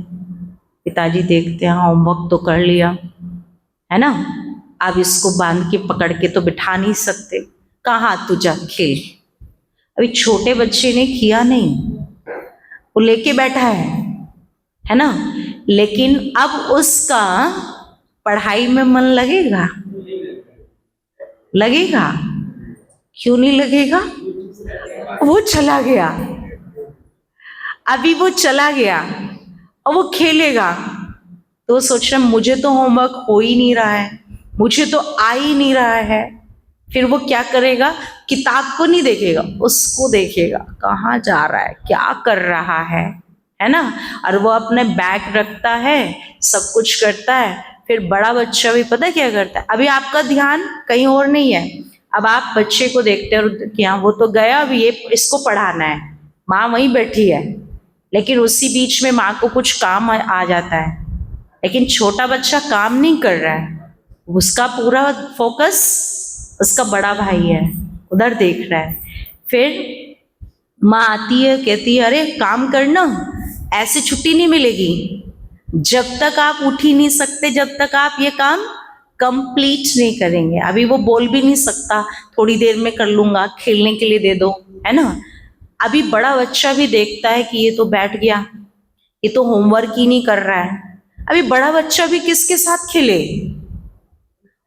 पिताजी देखते हैं, होमवर्क तो कर लिया है ना, अब इसको बांध के पकड़ के तो बिठा नहीं सकते, कहाँ तू जा खेल। अभी छोटे बच्चे ने किया नहीं, वो लेके बैठा है ना, लेकिन अब उसका पढ़ाई में मन लगेगा? लगेगा? क्यों नहीं लगेगा? वो चला गया, अभी वो चला गया और वो खेलेगा, तो वो सोच रहा मुझे तो होमवर्क हो ही नहीं रहा है, मुझे तो आ ही नहीं रहा है। फिर वो क्या करेगा? किताब को नहीं देखेगा, उसको देखेगा, कहाँ जा रहा है, क्या कर रहा है ना। और वो अपने बैग रखता है, सब कुछ करता है। फिर बड़ा बच्चा भी पता क्या करता है, अभी आपका ध्यान कहीं और नहीं है, अब आप बच्चे को देखते हो कि हाँ वो तो गया, अभी ये इसको पढ़ाना है, माँ वहीं बैठी है, लेकिन उसी बीच में माँ को कुछ काम आ जाता है। लेकिन छोटा बच्चा काम नहीं कर रहा है, उसका पूरा फोकस उसका बड़ा भाई है, उधर देख रहा है। फिर माँ आती है, कहती है अरे काम करना, ऐसे छुट्टी नहीं मिलेगी, जब तक आप उठ ही नहीं सकते, जब तक आप ये काम कंप्लीट नहीं करेंगे। अभी वो बोल भी नहीं सकता थोड़ी देर में कर लूंगा, खेलने के लिए दे दो, है ना। अभी बड़ा बच्चा भी देखता है कि ये तो बैठ गया, ये तो होमवर्क ही नहीं कर रहा है। अभी बड़ा बच्चा भी किसके साथ खेले?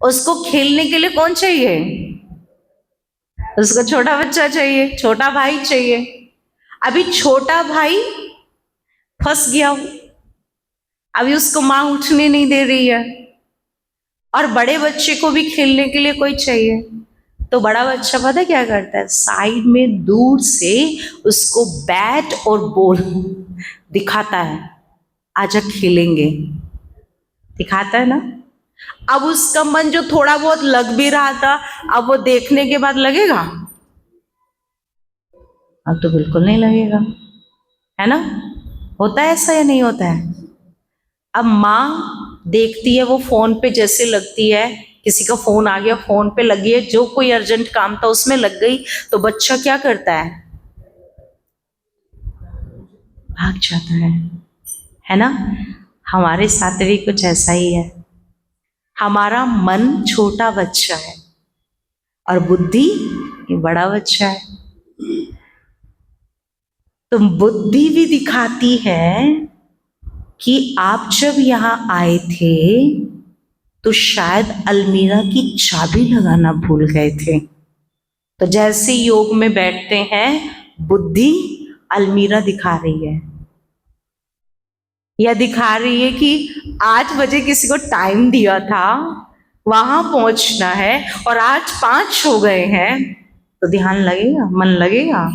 उसको खेलने के लिए कौन चाहिए? उसको छोटा बच्चा चाहिए, छोटा भाई चाहिए। अभी छोटा भाई फंस गया, अभी उसको माँ उठने नहीं दे रही है, और बड़े बच्चे को भी खेलने के लिए कोई चाहिए। तो बड़ा बच्चा पता क्या करता है, साइड में दूर से उसको बैट और बॉल दिखाता है, आजा खेलेंगे, दिखाता है ना। अब उसका मन जो थोड़ा बहुत लग भी रहा था, अब वो देखने के बाद लगेगा? अब तो बिल्कुल नहीं लगेगा, है ना। होता है ऐसा या नहीं होता है? अब माँ देखती है, वो फोन पे जैसे लगती है, किसी का फोन आ गया, फोन पे लगी है, जो कोई अर्जेंट काम था उसमें लग गई, तो बच्चा क्या करता है? भाग जाता है ना। हमारे साथ भी कुछ ऐसा ही है, हमारा मन छोटा बच्चा है और बुद्धि ये बड़ा बच्चा है। तो बुद्धि भी दिखाती है कि आप जब यहां आए थे तो शायद अलमीरा की चाबी लगाना भूल गए थे। तो जैसे योग में बैठते हैं, बुद्धि अलमीरा दिखा रही है, या दिखा रही है कि 8 बजे किसी को टाइम दिया था, वहां पहुंचना है, और आज 5 हो गए हैं, तो ध्यान लगेगा, मन लगेगा?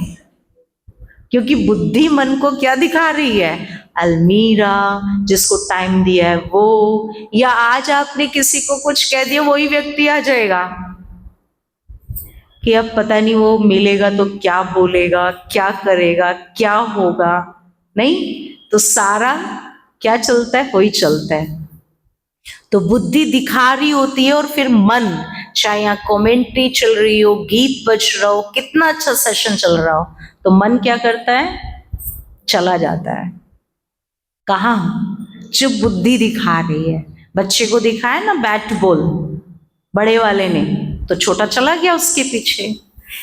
क्योंकि बुद्धि मन को क्या दिखा रही है? अलमीरा, जिसको टाइम दिया है वो, या आज आपने किसी को कुछ कह दिया वही व्यक्ति आ जाएगा? कि अब पता नहीं वो मिलेगा तो क्या बोलेगा, क्या करेगा, क्या होगा। नहीं, तो सारा क्या चलता है, वही चलता है। तो बुद्धि दिखा रही होती है और फिर मन, चाहे यहाँ कमेंट्री चल रही हो, गीत बज रहा हो, कितना अच्छा सेशन चल रहा हो, तो मन क्या करता है, चला जाता है। कहाँ, जो बुद्धि दिखा रही है। बच्चे को दिखाया ना बैट बॉल, बड़े वाले ने, तो छोटा चला गया उसके पीछे।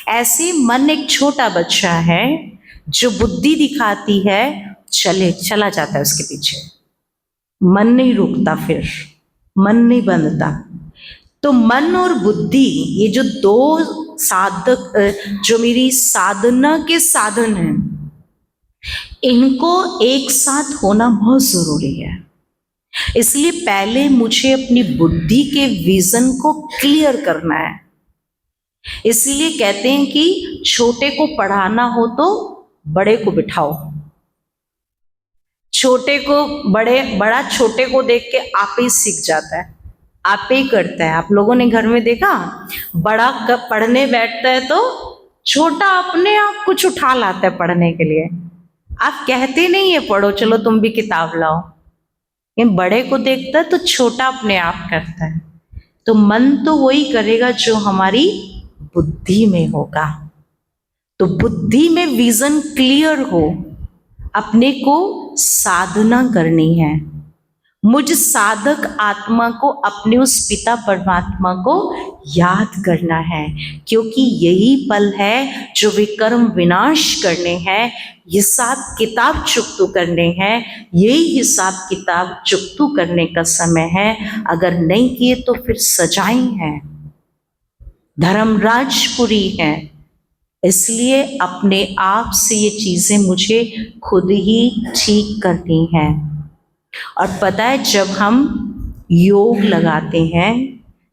ऐसे मन एक छोटा बच्चा है जो बुद्धि दिखाती है, चला जाता है उसके पीछे। मन नहीं रुकता, फिर मन नहीं बंधता। तो मन और बुद्धि, ये जो दो साधक, जो मेरी साधना के साधन हैं, इनको एक साथ होना बहुत जरूरी है। इसलिए पहले मुझे अपनी बुद्धि के विजन को क्लियर करना है। इसलिए कहते हैं कि छोटे को पढ़ाना हो तो बड़े को बिठाओ। छोटे को बड़ा छोटे को देख के आप ही सीख जाता है, आप ही करता है। आप लोगों ने घर में देखा, बड़ा कब पढ़ने बैठता है तो छोटा अपने आप कुछ उठा लाता है पढ़ने के लिए। आप कहते नहीं है पढ़ो, चलो तुम भी किताब लाओ। ये बड़े को देखता है तो छोटा अपने आप करता है। तो मन तो वही करेगा जो हमारी बुद्धि में होगा। तो बुद्धि में विजन क्लियर हो, अपने को साधना करनी है। मुझ साधक आत्मा को अपने उस पिता परमात्मा को याद करना है, क्योंकि यही पल है जो विकर्म विनाश करने हैं, हिसाब किताब चुकतू करने हैं। यही हिसाब किताब चुकतू करने का समय है। अगर नहीं किए तो फिर सजाएं हैं, धर्मराजपुरी है। इसलिए अपने आप से ये चीजें मुझे खुद ही ठीक करनी है। और पता है, जब हम योग लगाते हैं,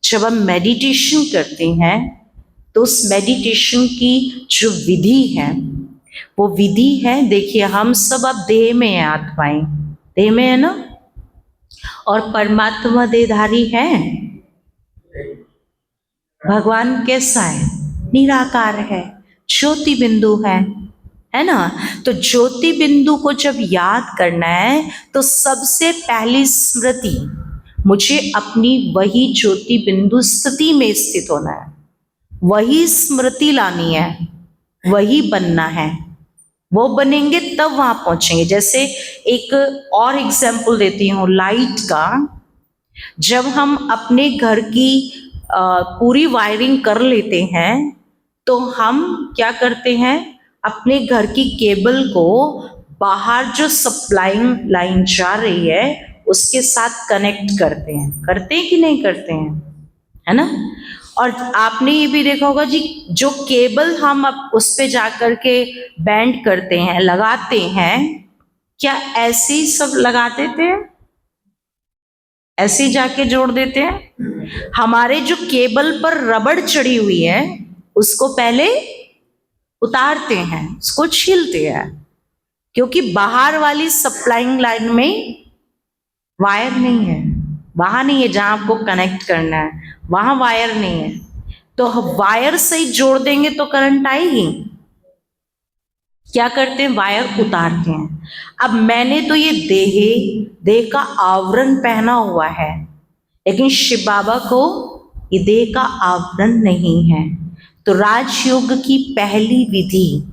जब हम मेडिटेशन करते हैं, तो उस मेडिटेशन की जो विधि है, वो विधि है, देखिए हम सब अब देह में है, आत्माएं देह में है ना, और परमात्मा देहधारी है। भगवान कैसा है, निराकार है, ज्योति बिंदु है ना। तो ज्योति बिंदु को जब याद करना है तो सबसे पहली स्मृति मुझे अपनी वही ज्योति बिंदु स्थिति में स्थित होना है, वही स्मृति लानी है, वही बनना है। वो बनेंगे तब वहां पहुंचेंगे। जैसे एक और एग्जाम्पल देती हूँ लाइट का। जब हम अपने घर की पूरी वायरिंग कर लेते हैं तो हम क्या करते हैं, अपने घर की केबल को बाहर जो सप्लाइंग लाइन जा रही है उसके साथ कनेक्ट करते हैं कि नहीं करते हैं, है ना। और आपने ये भी देखा होगा जी, जो केबल हम अब उस पे जाकर के बैंड करते हैं, लगाते हैं, क्या ऐसे ही सब लगा देते हैं, ऐसे ही जाके जोड़ देते हैं? हमारे जो केबल पर रबड़ चढ़ी हुई है उसको पहले उतारते हैं, उसको छीलते हैं, क्योंकि बाहर वाली सप्लाइंग लाइन में वायर नहीं है, वहां नहीं है जहां आपको कनेक्ट करना है, वहां वायर नहीं है। तो वायर से ही जोड़ देंगे तो करंट आएगी। क्या करते हैं, वायर उतारते हैं। अब मैंने तो ये देह का आवरण पहना हुआ है, लेकिन शिव बाबा को ये देह का आवरण नहीं है। तो राजयोग की पहली विधि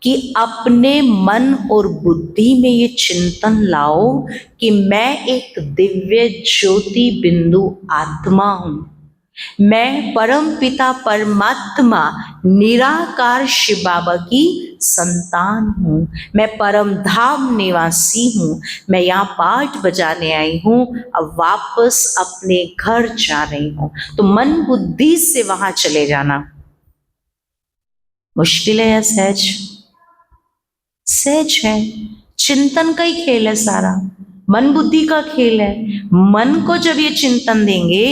कि अपने मन और बुद्धि में ये चिंतन लाओ कि मैं एक दिव्य ज्योति बिंदु आत्मा हूं, मैं परम पिता परमात्मा निराकार शिव बाबा की संतान हूँ, मैं परम धाम निवासी हूँ, मैं यहाँ पाठ बजाने आई हूँ, अब वापस अपने घर जा रही हूँ। तो मन बुद्धि से वहां चले जाना मुश्किल है या सहज? सहज है। चिंतन का ही खेल है सारा, मन बुद्धि का खेल है। मन को जब ये चिंतन देंगे,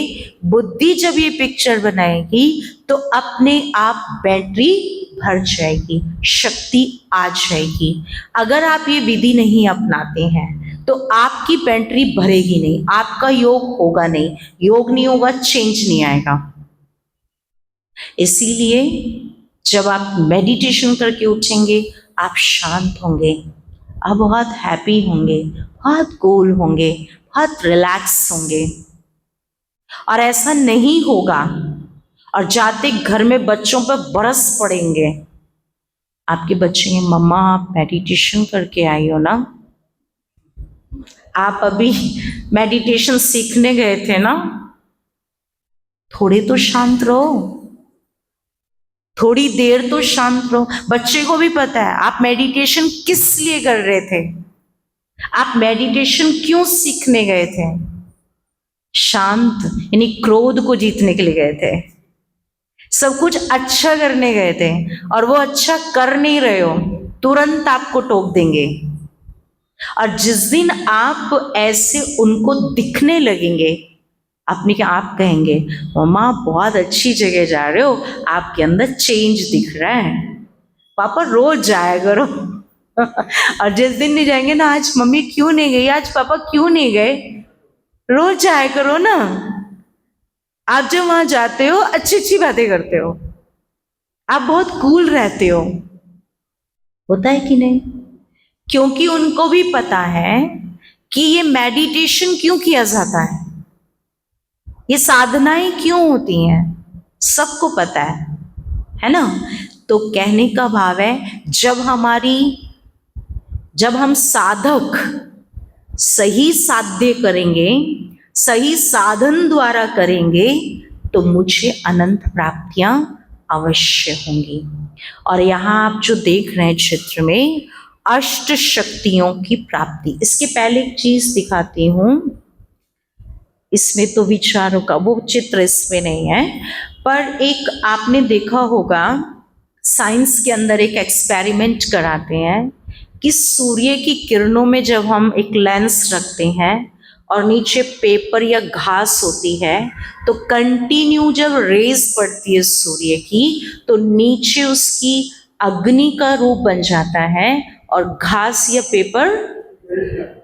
बुद्धि जब ये पिक्चर बनाएगी, तो अपने आप बैटरी भर जाएगी, शक्ति आ जाएगी। अगर आप ये विधि नहीं अपनाते हैं तो आपकी बैटरी भरेगी नहीं, आपका योग होगा नहीं, योग नहीं होगा, चेंज नहीं आएगा। इसीलिए जब आप मेडिटेशन करके उठेंगे, आप शांत होंगे, आप बहुत हैप्पी होंगे, बहुत कूल होंगे, बहुत रिलैक्स होंगे। और ऐसा नहीं होगा और जाते घर में बच्चों पर बरस पड़ेंगे। आपके बच्चे हैं, मम्मा आप मेडिटेशन करके आई हो ना, आप अभी मेडिटेशन सीखने गए थे ना, थोड़ी तो शांत रहो, थोड़ी देर तो शांत रहो। बच्चे को भी पता है आप मेडिटेशन किस लिए कर रहे थे, आप मेडिटेशन क्यों सीखने गए थे। शांत यानी क्रोध को जीतने के लिए गए थे, सब कुछ अच्छा करने गए थे और वो अच्छा कर नहीं रहे हो, तुरंत आपको टोक देंगे। और जिस दिन आप ऐसे उनको दिखने लगेंगे, अपने के आप कहेंगे मम्मा बहुत अच्छी जगह जा रहे हो, आपके अंदर चेंज दिख रहा है, पापा रोज जाया करो। और जिस दिन नहीं जाएंगे ना, आज मम्मी क्यों नहीं गई, आज पापा क्यों नहीं गए, रोज जाया करो ना, आप जब वहां जाते हो अच्छी अच्छी बातें करते हो, आप बहुत कूल रहते हो। होता है कि नहीं? क्योंकि उनको भी पता है कि ये मेडिटेशन क्यों किया जाता है, ये साधनाएं क्यों होती हैं, सबको पता है ना। तो कहने का भाव है जब हम साधक सही साध्य करेंगे, सही साधन द्वारा करेंगे, तो मुझे अनंत प्राप्तियां अवश्य होंगी। और यहाँ आप जो देख रहे हैं चित्र में, अष्ट शक्तियों की प्राप्ति। इसके पहले एक चीज दिखाती हूं, इसमें तो विचारों का वो चित्र इसमें नहीं है, पर एक आपने देखा होगा साइंस के अंदर एक एक्सपेरिमेंट कराते हैं कि सूर्य की किरणों में जब हम एक लेंस रखते हैं और नीचे पेपर या घास होती है, तो कंटिन्यू जब रेज पड़ती है सूर्य की, तो नीचे उसकी अग्नि का रूप बन जाता है और घास या पेपर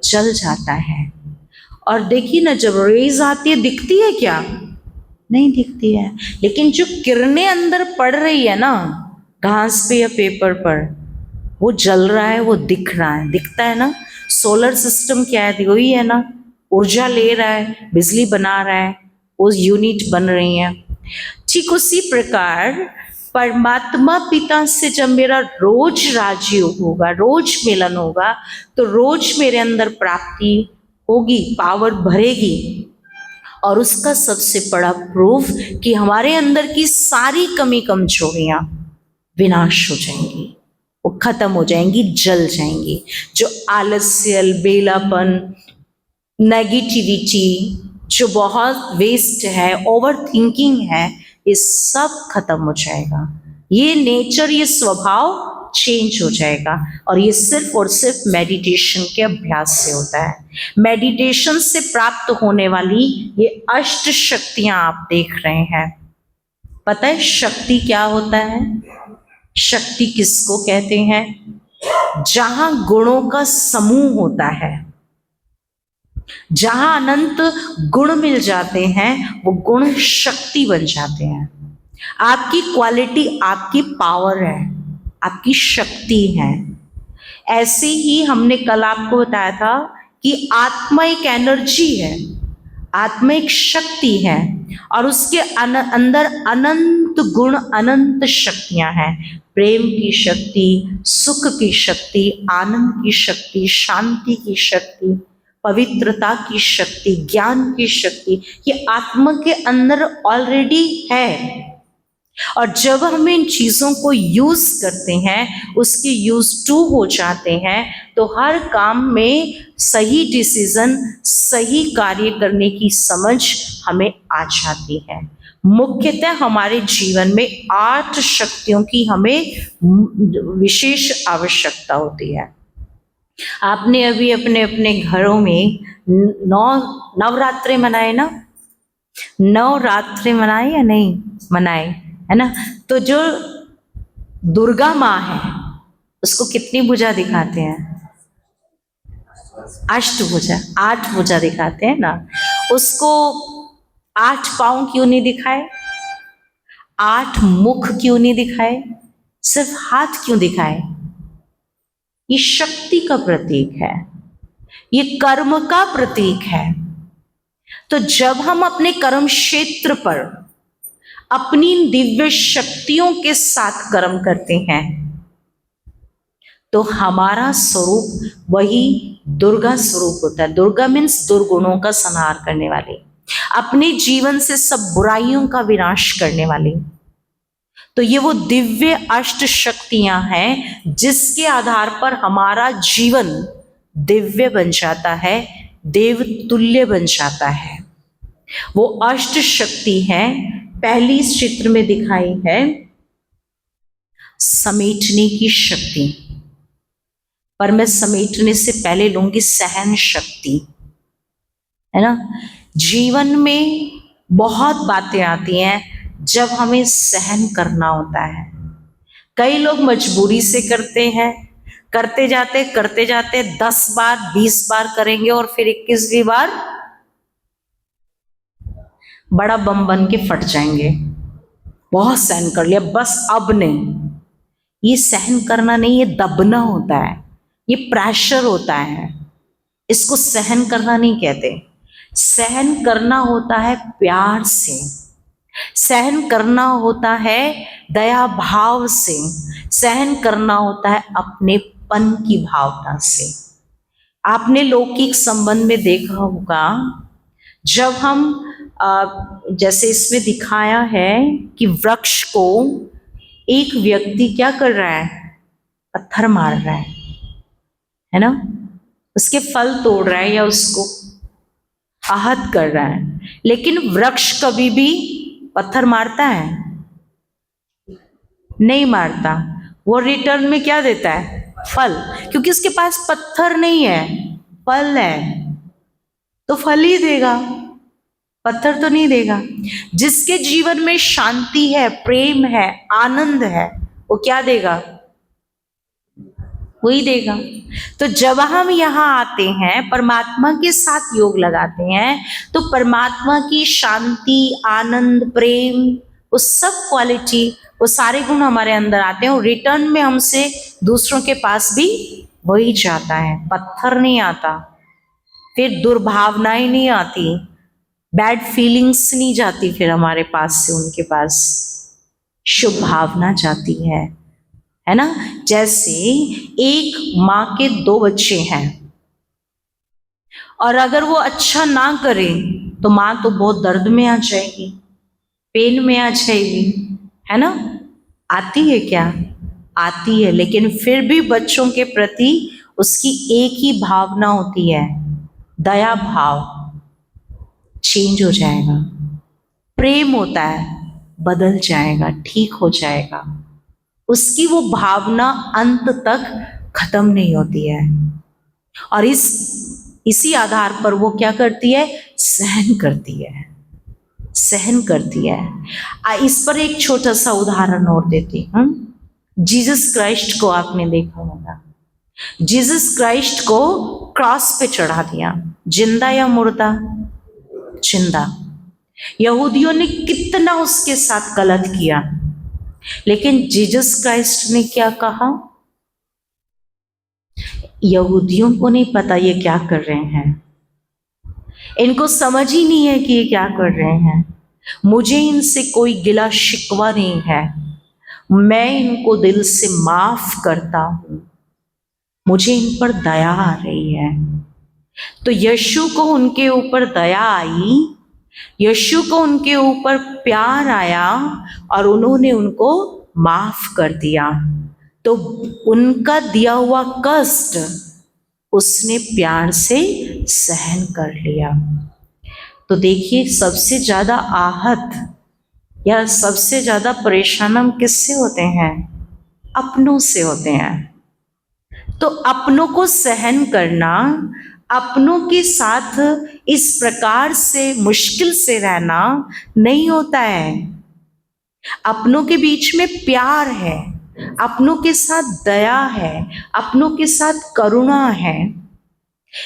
जल जाता है। और देखिए ना, जब रेज आती है दिखती है क्या, नहीं दिखती है, लेकिन जो किरणें अंदर पड़ रही है ना घास पे या पेपर पर, वो जल रहा है, वो दिख रहा है, दिखता है ना। सोलर सिस्टम क्या है, वही है ना, ऊर्जा ले रहा है, बिजली बना रहा है, वो यूनिट बन रही है। ठीक उसी प्रकार परमात्मा पिता से जब मेरा रोज राजयोग होगा, रोज मिलन होगा, तो रोज मेरे अंदर प्राप्ति होगी, पावर भरेगी। और उसका सबसे बड़ा प्रूफ कि हमारे अंदर की सारी कमी कमजोरियां विनाश हो जाएंगी, वो खत्म हो जाएंगी, जल जाएंगी। जो आलस्य, बेलापन, नेगेटिविटी, जो बहुत वेस्ट है, ओवर थिंकिंग है, ये सब खत्म हो जाएगा। ये नेचर, ये स्वभाव चेंज हो जाएगा। और ये सिर्फ और सिर्फ मेडिटेशन के अभ्यास से होता है। मेडिटेशन से प्राप्त होने वाली ये अष्ट शक्तियां आप देख रहे हैं। पता है शक्ति क्या होता है? शक्ति किसको कहते हैं? जहां गुणों का समूह होता है, जहां अनंत गुण मिल जाते हैं, वो गुण शक्ति बन जाते हैं। आपकी क्वालिटी आपकी पावर है, आपकी शक्ति है। ऐसे ही हमने कल आपको बताया था कि आत्मा एक एनर्जी है, आत्मा एक शक्ति है और उसके अंदर अनंत गुण, अनंत शक्तियां हैं। प्रेम की शक्ति, सुख की शक्ति, आनंद की शक्ति, शांति की शक्ति, पवित्रता की शक्ति, ज्ञान की शक्ति, ये आत्मा के अंदर ऑलरेडी है। और जब हम इन चीज़ों को यूज करते हैं, उसके यूज टू हो जाते हैं, तो हर काम में सही डिसीजन, सही कार्य करने की समझ हमें आ जाती है। मुख्यतः हमारे जीवन में 8 शक्तियों की हमें विशेष आवश्यकता होती है। आपने अभी अपने अपने घरों में नवरात्रे मनाए ना? नवरात्रे मनाए या नहीं मनाए, है ना? तो जो दुर्गा माँ है उसको कितनी भुजा दिखाते हैं? अष्टभुजा, 8 भुजा दिखाते हैं ना। उसको 8 पाँव क्यों नहीं दिखाए? 8 मुख क्यों नहीं दिखाए, सिर्फ हाथ क्यों दिखाए? ये शक्ति का प्रतीक है, ये कर्म का प्रतीक है। तो जब हम अपने कर्म क्षेत्र पर अपनी दिव्य शक्तियों के साथ कर्म करते हैं तो हमारा स्वरूप वही दुर्गा स्वरूप होता है। दुर्गा मीन्स दुर्गुणों का संहार करने वाली, अपने जीवन से सब बुराइयों का विनाश करने वाली। तो ये वो दिव्य अष्ट शक्तियां हैं जिसके आधार पर हमारा जीवन दिव्य बन जाता है, देव तुल्य बन जाता है। वो अष्ट शक्ति है, पहली इस चित्र में दिखाई है समेटने की शक्ति, पर मैं समेटने से पहले लूंगी सहन शक्ति, है ना। जीवन में बहुत बातें आती हैं जब हमें सहन करना होता है। कई लोग मजबूरी से करते हैं, करते जाते 10 बार 20 बार करेंगे और फिर 21वीं बार बड़ा बम बन के फट जाएंगे। बहुत सहन कर लिया, बस अब नहीं। ये सहन करना नहीं, ये दबना होता है, ये प्रेशर होता है। इसको सहन करना नहीं कहते। सहन करना होता है प्यार से, सहन करना होता है दया भाव से, सहन करना होता है अपनेपन की भावना से। आपने लौकिक संबंध में देखा होगा, जब हम जैसे इसमें दिखाया है कि वृक्ष को एक व्यक्ति क्या कर रहा है, पत्थर मार रहा है ना, उसके फल तोड़ रहा है या उसको आहत कर रहा है। लेकिन वृक्ष कभी भी पत्थर मारता है? नहीं मारता। वो रिटर्न में क्या देता है? फल, क्योंकि उसके पास पत्थर नहीं है, फल है, तो फल ही देगा, पत्थर तो नहीं देगा। जिसके जीवन में शांति है, प्रेम है, आनंद है, वो क्या देगा? वही देगा। तो जब हम यहाँ आते हैं, परमात्मा के साथ योग लगाते हैं, तो परमात्मा की शांति, आनंद, प्रेम, वो सब क्वालिटी, वो सारे गुण हमारे अंदर आते हैं और रिटर्न में हमसे दूसरों के पास भी वही जाता है, पत्थर नहीं आता। फिर दुर्भावनाएं नहीं आती, बैड फीलिंग्स नहीं जाती फिर हमारे पास से उनके पास, शुभ भावना जाती है ना। जैसे एक माँ के 2 बच्चे हैं और अगर वो अच्छा ना करे तो माँ तो बहुत दर्द में आ जाएगी, पेन में आ जाएगी, है ना। आती है क्या? आती है, लेकिन फिर भी बच्चों के प्रति उसकी एक ही भावना होती है, दया भाव। चेंज हो जाएगा, प्रेम होता है, बदल जाएगा, ठीक हो जाएगा। उसकी वो भावना अंत तक खत्म नहीं होती है। और इसी आधार पर वो क्या करती है? सहन करती है, सहन करती है। इस पर एक छोटा सा उदाहरण और देती हूँ। जीसस क्राइस्ट को आपने देखा होगा, जीसस क्राइस्ट को क्रॉस पे चढ़ा दिया, जिंदा या मुर्दा? जिंदा। यहूदियों ने कितना उसके साथ गलत किया, लेकिन जीसस क्राइस्ट ने क्या कहा? यहूदियों को नहीं पता ये क्या कर रहे हैं, इनको समझ ही नहीं है कि ये क्या कर रहे हैं। मुझे इनसे कोई गिला शिकवा नहीं है, मैं इनको दिल से माफ करता हूं, मुझे इन पर दया आ रही है। तो यीशु को उनके ऊपर दया आई, यीशु को उनके ऊपर प्यार आया और उन्होंने उनको माफ कर दिया। तो उनका दिया हुआ कष्ट उसने प्यार से सहन कर लिया। तो देखिए, सबसे ज्यादा आहत या सबसे ज्यादा परेशान हम किससे होते हैं? अपनों से होते हैं। तो अपनों को सहन करना, अपनों के साथ इस प्रकार से मुश्किल से रहना नहीं होता है। अपनों के बीच में प्यार है, अपनों के साथ दया है, अपनों के साथ करुणा है।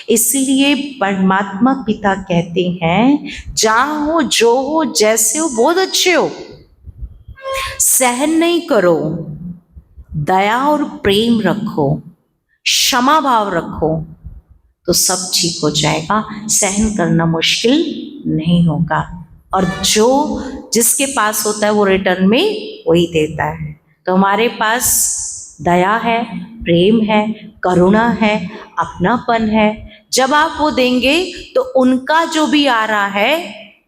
इसलिए परमात्मा पिता कहते हैं, जहां हो, जो हो, जैसे हो, बहुत अच्छे हो, सहन नहीं करो, दया और प्रेम रखो, क्षमा भाव रखो, तो सब ठीक हो जाएगा। सहन करना मुश्किल नहीं होगा, और जो जिसके पास होता है वो रिटर्न में वही देता है। तो हमारे पास दया है, प्रेम है, करुणा है, अपनापन है। जब आप वो देंगे तो उनका जो भी आ रहा है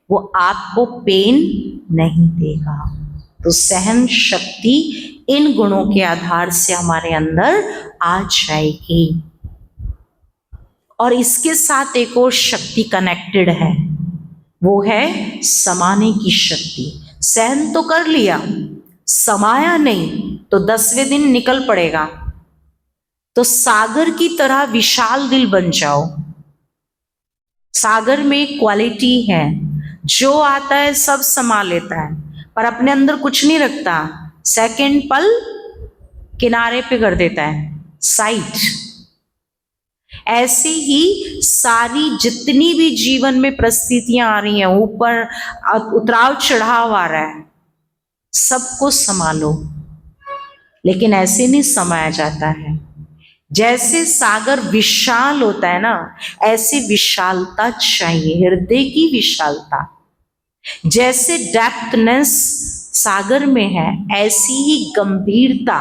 वो आपको पेन नहीं देगा। तो सहन शक्ति इन गुणों के आधार से हमारे अंदर आ जाएगी। और इसके साथ एक और शक्ति कनेक्टेड है, वो है समाने की शक्ति। सहन तो कर लिया, समाया नहीं तो 10वें दिन निकल पड़ेगा। तो सागर की तरह विशाल दिल बन जाओ। सागर में क्वालिटी है, जो आता है सब समा लेता है, पर अपने अंदर कुछ नहीं रखता, सेकंड पल किनारे पे कर देता है, साइड। ऐसे ही सारी जितनी भी जीवन में परिस्थितियां आ रही हैं, ऊपर उतराव चढ़ाव आ रहा है, सबको संभालो। लेकिन ऐसे नहीं समाया जाता है। जैसे सागर विशाल होता है ना, ऐसे विशालता चाहिए, हृदय की विशालता। जैसे डेप्थनेस सागर में है, ऐसी ही गंभीरता,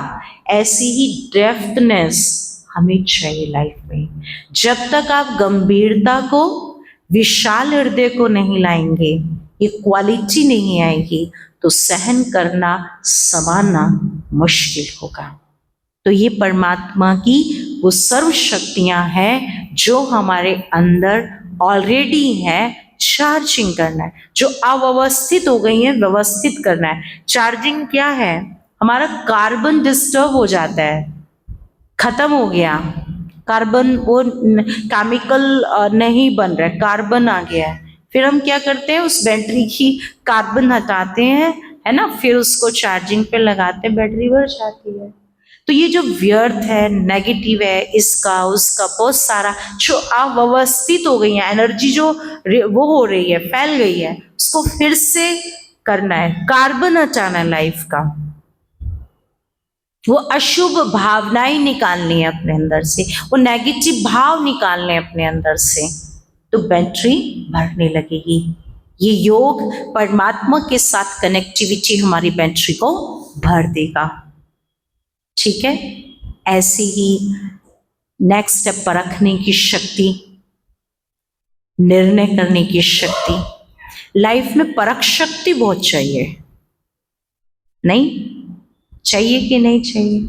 ऐसी ही डेप्थनेस हमें चाहिए लाइफ में। जब तक आप गंभीरता को, विशाल हृदय को नहीं लाएंगे, ये क्वालिटी नहीं आएगी, तो सहन करना, समाना मुश्किल होगा। तो ये परमात्मा की वो सर्व शक्तियां हैं जो हमारे अंदर ऑलरेडी हैं। चार्जिंग करना है, जो अव्यवस्थित हो गई है व्यवस्थित करना है। चार्जिंग क्या है? हमारा कार्बन डिस्टर्ब हो जाता है, खत्म हो गया कार्बन, वो केमिकल नहीं बन रहा है, कार्बन आ गया है। फिर हम क्या करते हैं, उस बैटरी की कार्बन हटाते हैं, है ना, फिर उसको चार्जिंग पे लगाते हैं, बैटरी बढ़ जाती है। तो ये जो व्यर्थ है, नेगेटिव है, इसका उसका बहुत सारा जो अव्यवस्थित हो गई है, एनर्जी जो वो हो रही है, फैल गई है, उसको फिर से करना है, कार्बन हटाना है लाइफ का। वो अशुभ भावनाएं निकालनी है अपने अंदर से, वो नेगेटिव भाव निकालने हैं अपने अंदर से, तो बैटरी भरने लगेगी। ये योग परमात्मा के साथ कनेक्टिविटी हमारी बैटरी को भर देगा। ठीक है, ऐसी ही नेक्स्ट स्टेप, परखने की शक्ति, निर्णय करने की शक्ति। लाइफ में परख शक्ति बहुत चाहिए, नहीं चाहिए कि नहीं चाहिए?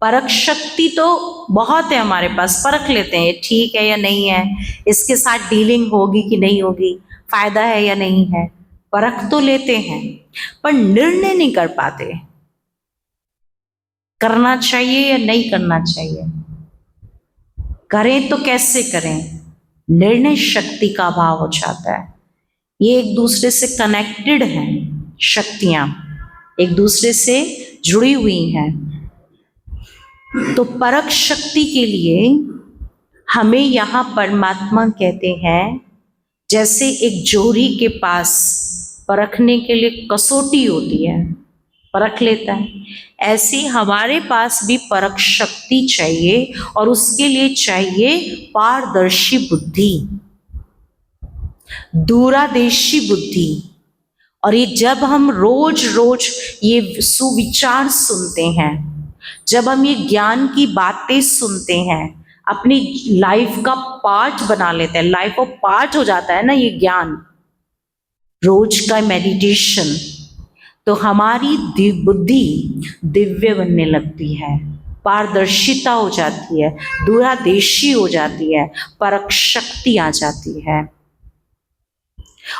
परख शक्ति तो बहुत है हमारे पास, परख लेते हैं ये ठीक है या नहीं है, इसके साथ डीलिंग होगी कि नहीं होगी, फायदा है या नहीं है, परख तो लेते हैं, पर निर्णय नहीं कर पाते, करना चाहिए या नहीं करना चाहिए, करें तो कैसे करें, निर्णय शक्ति का अभाव हो जाता है। ये एक दूसरे से कनेक्टेड हैं, शक्तियां एक दूसरे से जुड़ी हुई हैं। तो परख शक्ति के लिए हमें यहाँ परमात्मा कहते हैं, जैसे एक जोहरी के पास परखने के लिए कसौटी होती है, परख लेता है, ऐसे हमारे पास भी परख शक्ति चाहिए, और उसके लिए चाहिए पारदर्शी बुद्धि, दूरादेशी बुद्धि। और ये जब हम रोज रोज ये सुविचार सुनते हैं, जब हम ये ज्ञान की बातें सुनते हैं, अपनी लाइफ का पार्ट बना लेते हैं, लाइफ ऑफ पार्ट हो जाता है ना ये ज्ञान, रोज का मेडिटेशन, तो हमारी बुद्धि दिव्य बनने लगती है, पारदर्शिता हो जाती है, दूरादेशी हो जाती है, परख शक्ति आ जाती है।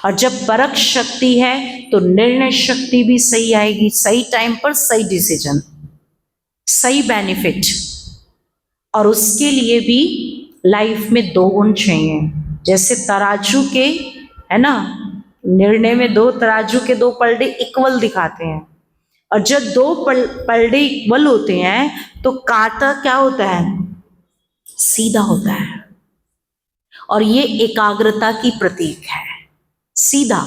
और जब परख शक्ति है तो निर्णय शक्ति भी सही आएगी, सही टाइम पर सही डिसीजन, सही बेनिफिट। और उसके लिए भी लाइफ में 2 गुण चाहिए, जैसे तराजू के, है ना, निर्णय में 2 तराजू के 2 पलड़े इक्वल दिखाते हैं, और जब 2 पलड़े इक्वल होते हैं तो कांटा क्या होता है, सीधा होता है। और ये एकाग्रता की प्रतीक है। सीधा।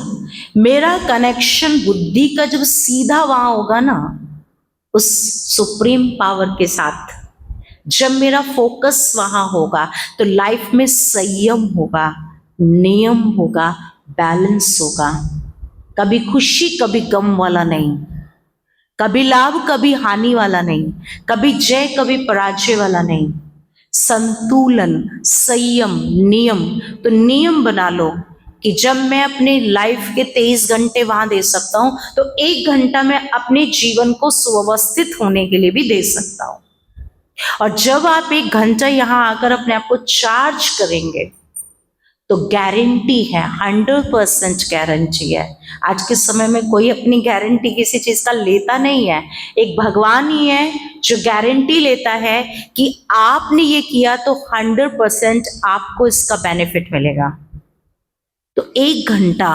मेरा कनेक्शन बुद्धि का जब सीधा वहां होगा ना, उस सुप्रीम पावर के साथ, जब मेरा फोकस वहां होगा, तो लाइफ में संयम होगा, नियम होगा, बैलेंस होगा। कभी खुशी कभी गम वाला नहीं, कभी लाभ कभी हानि वाला नहीं, कभी जय कभी पराजय वाला नहीं। संतुलन, संयम, नियम। तो नियम बना लो कि जब मैं अपने लाइफ के 23 घंटे वहां दे सकता हूं, तो 1 घंटा मैं अपने जीवन को सुव्यवस्थित होने के लिए भी दे सकता हूं। और जब आप 1 घंटा यहां आकर अपने आप को चार्ज करेंगे, तो गारंटी है, 100% गारंटी है। आज के समय में कोई अपनी गारंटी किसी चीज का लेता नहीं है। एक भगवान ही है जो गारंटी लेता है कि आपने ये किया तो 100% आपको इसका बेनिफिट मिलेगा। तो 1 घंटा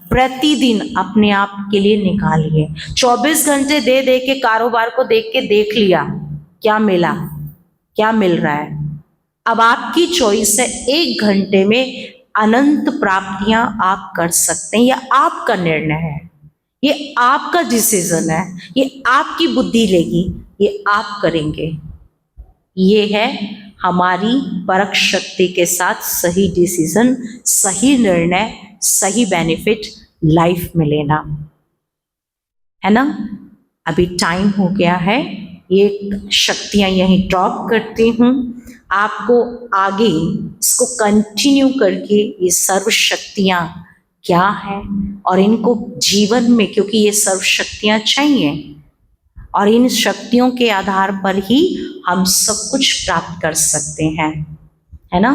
प्रतिदिन अपने आप के लिए निकालिए। 24 घंटे दे दे के कारोबार को देख के देख लिया, क्या मिला, क्या मिल रहा है। अब आपकी चॉइस है, 1 घंटे में अनंत प्राप्तियां आप कर सकते हैं। यह आपका निर्णय है, ये आपका डिसीजन है, ये आपकी बुद्धि लेगी, ये आप करेंगे। ये है हमारी परख शक्ति के साथ सही डिसीजन, सही निर्णय, सही बेनिफिट लाइफ में लेना, है ना। अभी टाइम हो गया है, ये शक्तियां यहीं ड्रॉप करती हूँ। आपको आगे इसको कंटिन्यू करके ये सर्व शक्तियां क्या है और इनको जीवन में, क्योंकि ये सर्व शक्तियां चाहिए और इन शक्तियों के आधार पर ही हम सब कुछ प्राप्त कर सकते हैं, है ना।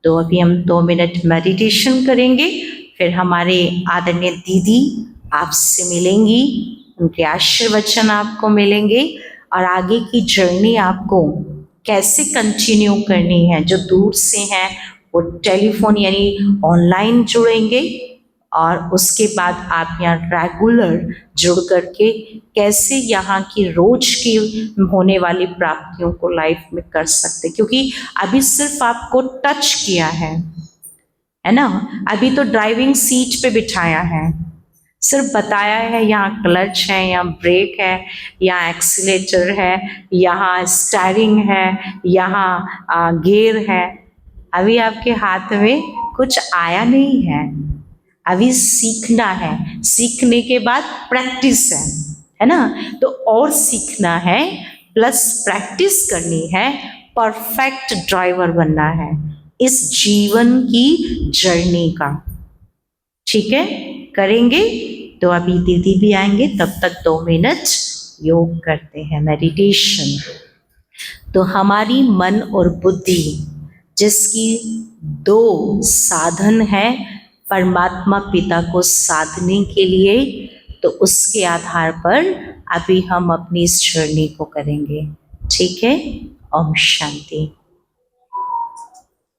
तो अभी हम 2 मिनट मेडिटेशन करेंगे, फिर हमारे आदरणीय दीदी आपसे मिलेंगी, उनके आशीर्वचन आपको मिलेंगे और आगे की जर्नी आपको कैसे कंटिन्यू करनी है। जो दूर से हैं वो टेलीफोन यानी ऑनलाइन जुड़ेंगे और उसके बाद आप यहाँ रेगुलर जुड़ करके कैसे यहाँ की रोज की होने वाली प्राप्तियों को लाइफ में कर सकते, क्योंकि अभी सिर्फ आपको टच किया है ना। अभी तो ड्राइविंग सीट पे बिठाया है, सिर्फ बताया है यहाँ क्लच है, यहाँ ब्रेक है, यहाँ एक्सीलेटर है, यहाँ स्टीयरिंग है, यहाँ गियर है। अभी आपके हाथ में कुछ आया नहीं है, अभी सीखना है। सीखने के बाद प्रैक्टिस है ना। तो और सीखना है प्लस प्रैक्टिस करनी है, परफेक्ट ड्राइवर बनना है इस जीवन की जर्नी का। ठीक है, करेंगे। तो अभी दीदी भी आएंगे, तब तक 2 मिनट योग करते हैं, मेडिटेशन। तो हमारी मन और बुद्धि जिसकी 2 साधन है परमात्मा पिता को साधने के लिए, तो उसके आधार पर अभी हम अपनी इस जर्नी को करेंगे। ठीक है, ओम शांति।